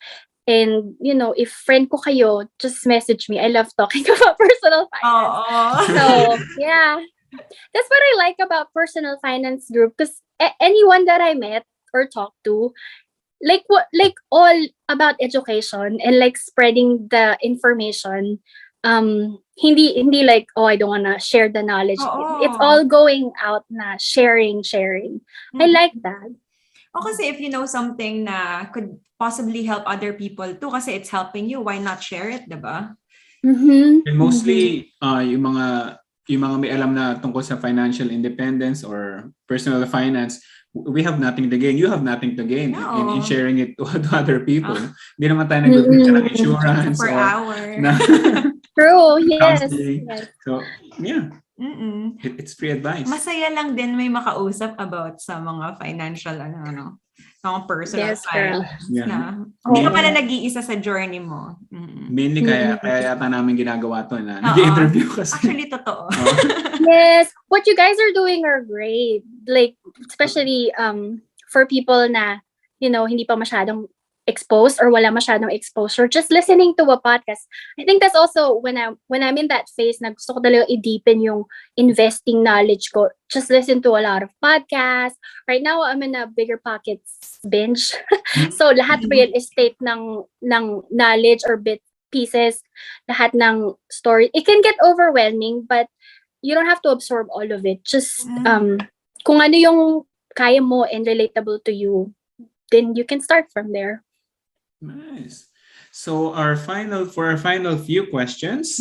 S3: And if friend ko kayo, just message me. I love talking about personal finance.
S1: Oo.
S3: So yeah, that's what I like about personal finance group, because anyone that I met or talked to, like all about education and like spreading the information. Hindi like, oh, I don't wanna share the knowledge.
S1: Oo.
S3: It's all going out na sharing. I like that.
S1: O kasi if you know something na could possibly help other people too, kasi it's helping you, why not share it, diba?
S3: Mm-hmm.
S2: And mostly yung mga may alam na tungkol sa financial independence or personal finance, we have nothing to gain. You have nothing to gain in sharing it to other people. Hindi naman tayo nagbibigay ng insurance
S1: Per
S2: or
S1: hour.
S3: True. Yes.
S2: counseling.
S3: Yes.
S2: So, yeah.
S1: Mm-mm.
S2: It's free advice.
S1: Masaya lang din may makausap about sa mga financial mga personal
S3: Yes, girl.
S1: finance
S2: Yeah.
S1: na.
S3: Oo.
S1: Hindi ka pala nag-iisa sa journey mo. Mm-mm.
S2: Mainly kaya yata namin ginagawa to na
S1: Oo.
S2: nag-interview kasi.
S1: Actually, totoo.
S3: Yes, what you guys are doing are great. Like, especially for people na hindi pa masyadong exposed or wala masyadong exposure, just listening to a podcast. I think that's also when I'm in that phase na gusto ko talaga i-deepen yung investing knowledge ko. Just listen to a lot of podcasts. Right now, I'm in a bigger pockets binge. So lahat real estate ng knowledge or bit pieces, lahat ng story. It can get overwhelming, but you don't have to absorb all of it. Just kung ano yung kaya mo and relatable to you, then you can start from there.
S2: Nice. So our final few questions.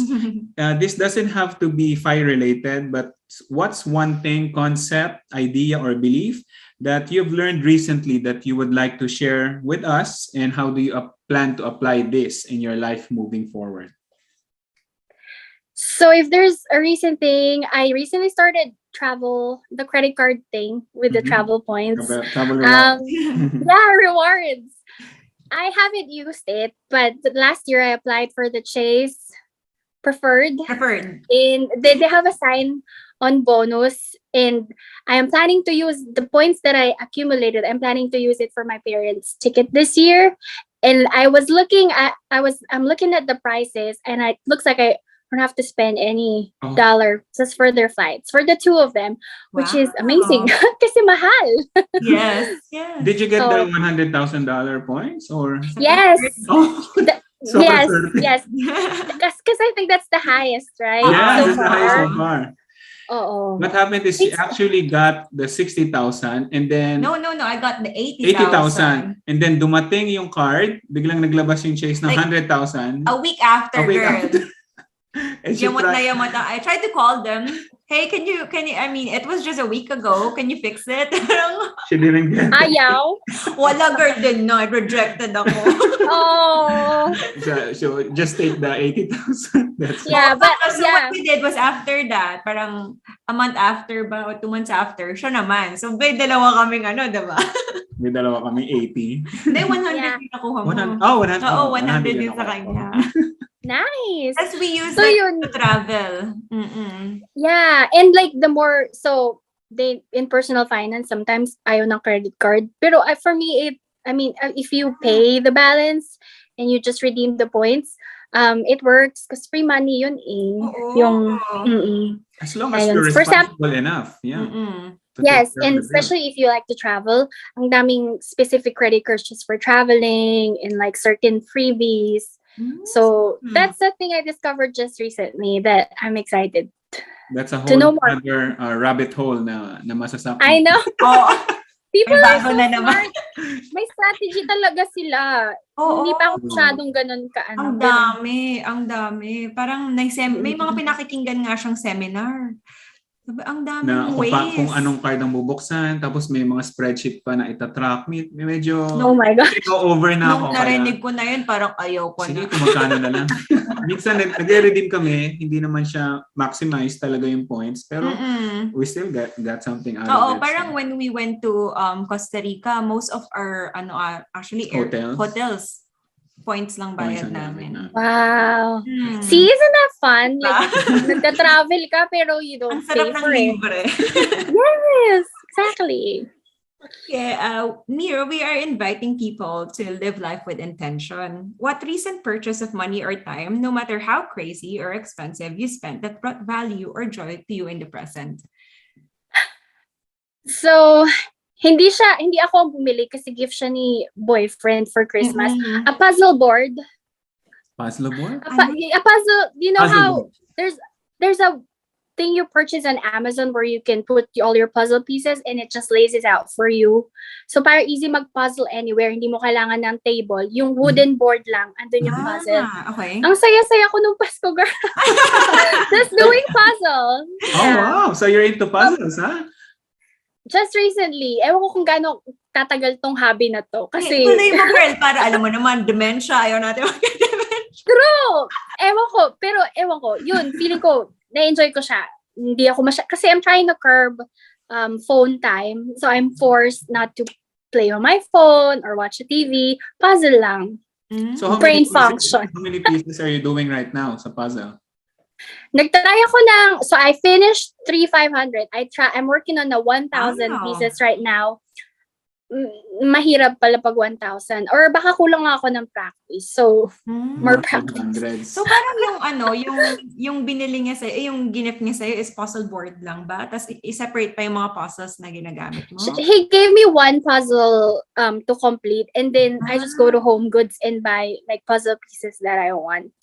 S2: This doesn't have to be FI related, but what's one thing, concept, idea, or belief that you've learned recently that you would like to share with us, and how do you plan to apply this in your life moving forward?
S3: So if there's a recent thing, I recently started the credit card thing with the
S2: Mhm.
S3: travel points.
S2: Travel reward.
S3: Yeah, rewards. I haven't used it, but last year I applied for the Chase Preferred,
S1: Preferred.
S3: and they have a sign on bonus, and I am planning to use the points that I accumulated. I'm planning to use it for my parents' ticket this year. And I'm looking at the prices, and it looks like I don't have to spend any
S2: Oh.
S3: dollar just for their flights for the two of them, which is amazing.
S1: Wow.
S3: Kasi mahal.
S1: Yes. Yes.
S2: Did you get the
S3: So-
S2: $100,000 points or?
S3: Yes.
S2: Oh, so
S3: Yes,
S2: swerte.
S3: yes. Because I think that's the highest, right?
S2: Yeah,
S1: So
S2: that's the highest so
S3: far.
S2: far.
S3: Oo.
S2: What happened is you actually got the 60,000 and then
S1: No. I got the 80,000.
S2: 80,000 and then dumating yung card, biglang naglabas yung Chase ng
S1: Like,
S2: 100,000.
S1: A week after,
S2: A week
S1: girl.
S2: after. And she
S1: Yamot na
S2: tried-
S1: yamot na. I tried to call them. Hey, can you, I mean, it was just a week ago. Can you fix it?
S2: She didn't get it.
S3: Ayaw.
S1: Wala, girl, din na. Rejected ako.
S3: Oh.
S2: So just take the 80,000. That's it.
S3: Yeah, but
S1: So
S3: yeah.
S1: what we did was after that, parang a month after ba, or 2 months after, siya naman. So may dalawa kaming diba?
S2: May dalawa kami 80.
S1: Hindi, 100
S3: Yeah.
S1: yung nakuha mo.
S2: 100. Oh, 100.
S1: Oo,
S2: Oh,
S1: 100
S2: yun
S1: din sa
S2: ako.
S1: kanya.
S3: Nice.
S1: As we use
S3: So
S1: that
S3: yun,
S1: to travel. Mm-mm.
S3: yeah. And like the more, so they, in personal finance, sometimes ayaw ng credit card. Pero for me, if you pay the balance and you just redeem the points, it works because free money yun eh.
S1: Oo.
S3: Yung, mm-mm.
S2: As long as
S3: Ayun.
S2: you're
S3: For
S2: responsible enough. Yeah.
S1: Mm-mm.
S2: to take
S3: Yes,
S2: care of
S3: and
S2: the bill.
S3: especially if you like to travel, ang daming specific credit cards just for traveling and like certain freebies. So
S1: Hmm.
S3: that's the thing I discovered just recently that I'm excited.
S2: That's a
S3: to know
S2: whole
S3: more.
S2: other rabbit hole na masasakit.
S3: I know
S1: Oo.
S3: people
S1: May
S3: are
S1: bago
S3: so
S1: na naman.
S3: smart. May strategy talaga sila.
S1: Oo.
S3: Hindi pa ako masyadong ganun ka
S1: Ang dami, ang dami. Parang may mga pinakikinggan nga siyang seminar. Sabi, ang dami
S2: Na
S1: ways.
S2: kung anong card ang bubuksan, tapos may mga spreadsheet pa na itatrack. Medyo
S3: Oh my God.
S2: over na ako.
S1: Nung narinig ko na yun, parang ayaw ko
S2: Sige,
S1: na.
S2: kung magkano na lang. Minsan, nagre-redeem kami, hindi naman siya maximize talaga yung points, pero
S1: Mm-mm.
S2: we still got something out
S1: Oo,
S2: of it.
S1: parang when we went to Costa Rica, most of our actually hotels points lang
S2: Points
S1: bayad
S2: ang gamit
S1: namin.
S2: namin.
S3: Wow.
S1: Hmm.
S3: See, isn't that fun? Like, nagta-travel ka pero you don't
S1: Ang
S3: pay
S1: sarap ng
S3: for it.
S1: libre.
S3: Yes, exactly.
S1: Yeah, Miro, we are inviting people to live life with intention. What recent purchase of money or time, no matter how crazy or expensive you spent, that brought value or joy to you in the present?
S3: So, hindi ako ang bumili kasi gift siya ni boyfriend for Christmas.
S1: Mm-mm.
S3: A puzzle board.
S2: Puzzle board?
S3: A puzzle, you know
S2: Puzzle
S3: how
S2: board.
S3: there's a thing you purchase on Amazon where you can put all your puzzle pieces and it just lays it out for you. So, para easy mag-puzzle anywhere, hindi mo kailangan ng table. Yung wooden board lang, andun yung puzzle.
S1: Okay.
S3: Ang saya-saya ko nung Pasko, girl. Just doing puzzles.
S2: Oh, wow. So you're into puzzles, huh?
S3: Just recently, ewan ko kung gaano tatagal tong hobby na to. Kasi,
S1: Tuloy mo, girl, para alam mo naman, dementia, ayaw natin mag-dementia.
S3: true! Ewan ko, yun, feeling ko, na-enjoy ko siya. Hindi ako kasi I'm trying to curb phone time. So I'm forced not to play on my phone or watch a TV. Puzzle lang.
S2: So how
S3: Brain
S2: many
S3: function.
S2: How many pieces are you doing right now sa puzzle?
S3: Nagtry ako so I finished 3,500. I'm working on the 1,000
S1: Wow.
S3: pieces right now. Mahirap pala pag 1,000. Or baka kulang ako ng practice. So, more
S2: Mga
S3: practice.
S2: 500s.
S1: So parang yung binili niya sa'yo, yung gift niya sa'yo is puzzle board lang ba? Tapos i-separate pa yung mga puzzles na ginagamit mo?
S3: He gave me one puzzle to complete, and then I just go to Home Goods and buy like puzzle pieces that I want.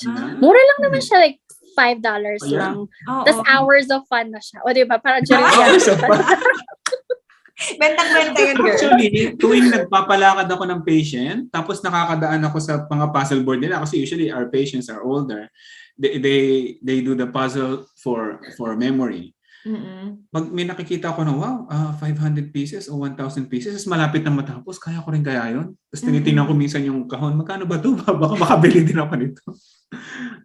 S3: Mura lang naman siya, like $5
S2: Oh, yeah.
S3: lang.
S1: Oo.
S3: Tapos hours of fun na siya. O diba? Parang
S2: Hours of fun.
S1: Bentang-benta yun, girl.
S2: Actually, tuwing nagpapalakad ako ng patient, tapos nakakadaan ako sa mga puzzle board nila kasi usually our patients are older. They do the puzzle for memory. Pag may nakikita ko na, wow, 500 pieces o 1,000 pieces, is malapit na matapos, kaya ko rin kaya yun. Tapos tinitingnan ko minsan yung kahon, magkano ba ito? Baka makabili din ako nito.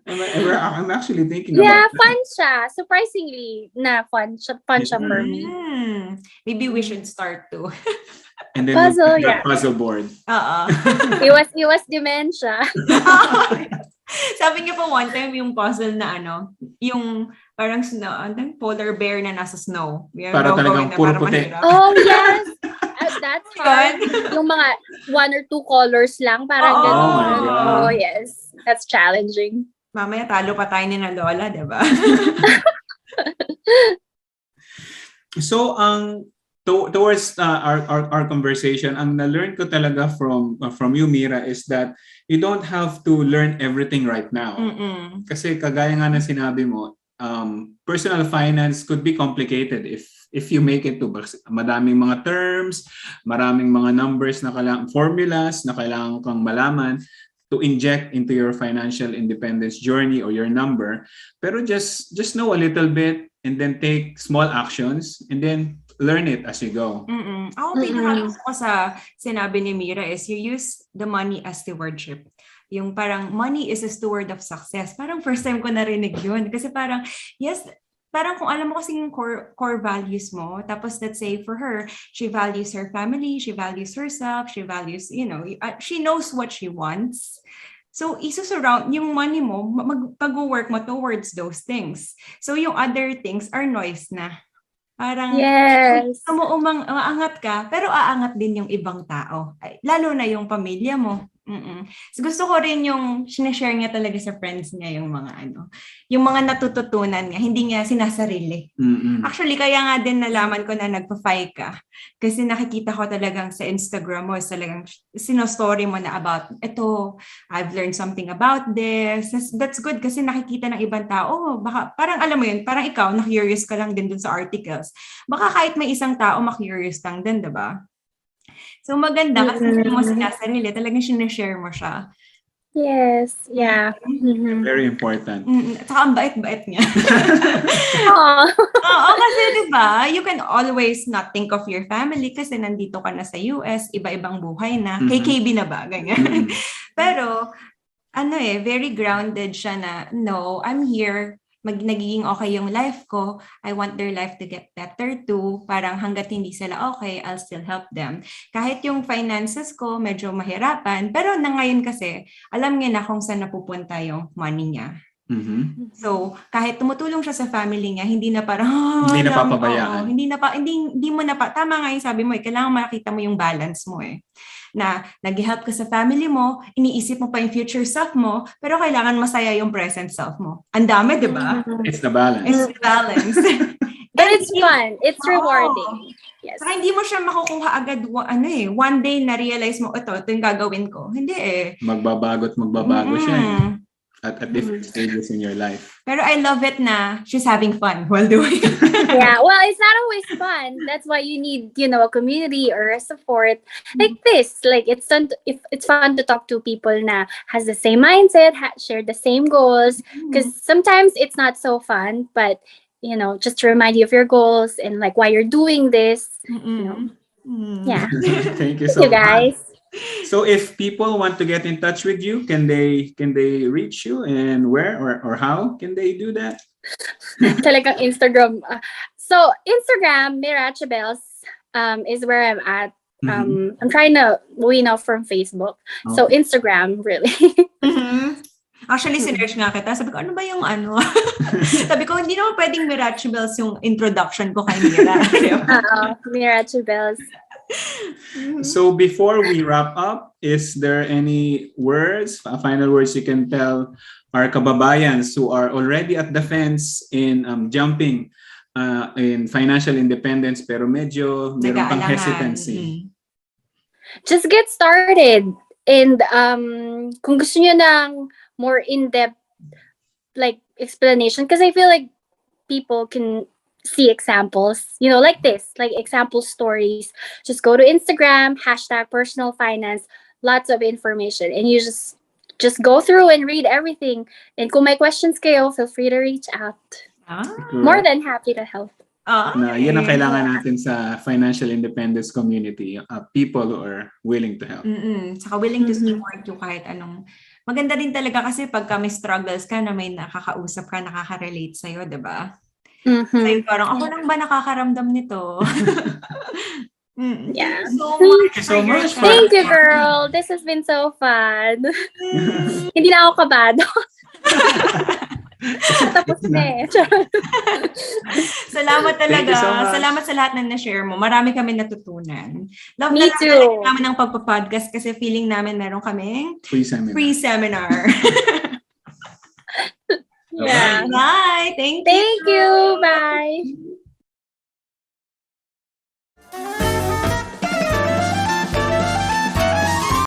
S2: I'm actually thinking
S3: Yeah,
S2: about
S3: fun siya. Surprisingly, fun siya for me.
S1: Maybe we should start to.
S2: And then
S3: Puzzle,
S2: we'll
S3: yeah.
S2: get puzzle board.
S3: Iwas dementia.
S1: Sabi niya po one time yung puzzle na yung parang snow, polar bear na nasa snow.
S2: Para talagang puro puti.
S3: Oh, yes. That's fun. Yung mga 1 or 2 colors lang, parang
S1: Oh,
S3: ganun.
S2: my God.
S3: Oh, yes. That's challenging.
S1: Mamaya talo pa tayo ni na Lola, diba?
S2: So, towards our conversation, ang na-learn ko talaga from you, Mira, is that you don't have to learn everything right now. Kasi kagaya nga na sinabi mo, personal finance could be complicated if you make it to madaming mga terms, maraming mga numbers na formulas na kailangan kang malaman to inject into your financial independence journey or your number. Pero just know a little bit and then take small actions and then learn it as you go.
S1: Ako pinakagusto ko sa sinabi ni Mira is you use the money as stewardship. Yung parang money is a steward of success. Parang first time ko narinig yun. Kasi parang, yes, parang kung alam mo kasi yung core values mo, tapos let's say for her, she values her family, she values herself, she values, she knows what she wants. So, isusurround yung money mo, pag-work mo towards those things. So, yung other things are noise na. Parang,
S3: yes.
S1: aangat ka, pero aangat din yung ibang tao. Lalo na yung pamilya mo. So gusto ko rin yung sinashare niya talaga sa friends niya yung mga yung mga natututunan niya, hindi niya sinasarili. Actually, kaya nga din nalaman ko na nagpa-FI ka. Kasi nakikita ko talagang sa Instagram mo, talagang sino-story mo na about, ito, I've learned something about this. That's good kasi nakikita ng ibang tao, baka, parang alam mo yun, parang ikaw, na-curious ka lang din dun sa articles. Baka kahit may isang tao, ma-curious lang din, diba? So maganda kasi hindi mo sinasarili, talagang sinashare mo siya.
S3: Yes, yeah.
S2: Very important.
S1: At saka ang bait-bait niya. Oo, kasi diba, you can always not think of your family kasi nandito ka na sa US, iba-ibang buhay na. KKB na ba? Ganyan. Pero, very grounded siya na, no, I'm here. Nagiging okay yung life ko, I want their life to get better too. Parang hanggat hindi sila okay, I'll still help them. Kahit yung finances ko, medyo mahirapan. Pero na ngayon kasi, alam niya na kung saan napupunta yung money niya. So, kahit tumutulong siya sa family niya, hindi na parang,
S2: hindi na papabayaan.
S1: Hindi mo na tama nga yung sabi mo, kailangan makita mo yung balance mo na nag-help ka sa family mo, iniisip mo pa yung future self mo, pero kailangan masaya yung present self mo. Ang dami, di ba?
S2: It's the balance.
S1: It's the balance.
S3: And it's fun. It's rewarding. Yes.
S1: Saka hindi mo siya makukuha agad, one day na-realize mo, ito yung gagawin ko. Hindi
S2: Magbabago siya at different stages in your life.
S1: Pero I love it na she's having fun while doing it.
S3: Yeah, well, it's not always fun. That's why you need, a community or a support like this. Like it's fun. It's fun to talk to people na has the same mindset, share the same goals. Because sometimes it's not so fun, but just to remind you of your goals and like why you're doing this. Yeah.
S2: Thank you so much,
S3: guys.
S2: So if people want to get in touch with you, can they reach you, and where or how can they do that?
S3: Talagang Instagram. So Instagram, Mirachabels, is where I'm at. I'm trying to wean off from Facebook. Okay. So Instagram, really.
S1: Actually, sinerge nga kita. Sabi ko, ano ba yung Sabi ko, hindi naman pwedeng Mirachabels yung introduction ko kay Mira.
S3: Mirachabels.
S2: So before we wrap up, is there any final words you can tell our kababayans who are already at the fence in jumping in financial independence pero medyo meron pang hesitancy?
S3: Just get started. And kung gusto nyo ng more in-depth like explanation, because I feel like people can see examples, like this, like example stories. Just go to Instagram, #personalfinance, lots of information, and you just go through and read everything. And kung may questions kayo, feel free to reach out. More than happy to help.
S2: Na yan ang
S1: Ay.
S2: kailangan natin sa financial independence community, people who are willing to help.
S1: Saka willing to
S3: Mhm.
S1: support you kahit anong. Maganda din talaga kasi pagka may struggles ka na may nakakausap ka, nakaka-relate sa'yo, di ba?
S3: Mhm.
S1: Sa'yo parang, ako lang ba nakakaramdam nito? Thank
S3: Yeah.
S1: you so much.
S2: Thank you so
S1: for your
S2: much.
S1: time.
S3: Thank you, girl. This has been so fun. Hindi na ako kabado. Tapos na eh.
S1: Salamat
S2: Thank you
S1: talaga.
S2: so much.
S1: Salamat sa lahat ng na-share mo. Marami kami natutunan. Love
S3: Me
S1: na love
S3: too.
S1: talaga namin ng pagpa-podcast kasi feeling namin meron kaming
S2: Free seminar.
S1: free seminar.
S3: Yeah.
S1: Bye! Thank you!
S3: Thank you. Bye.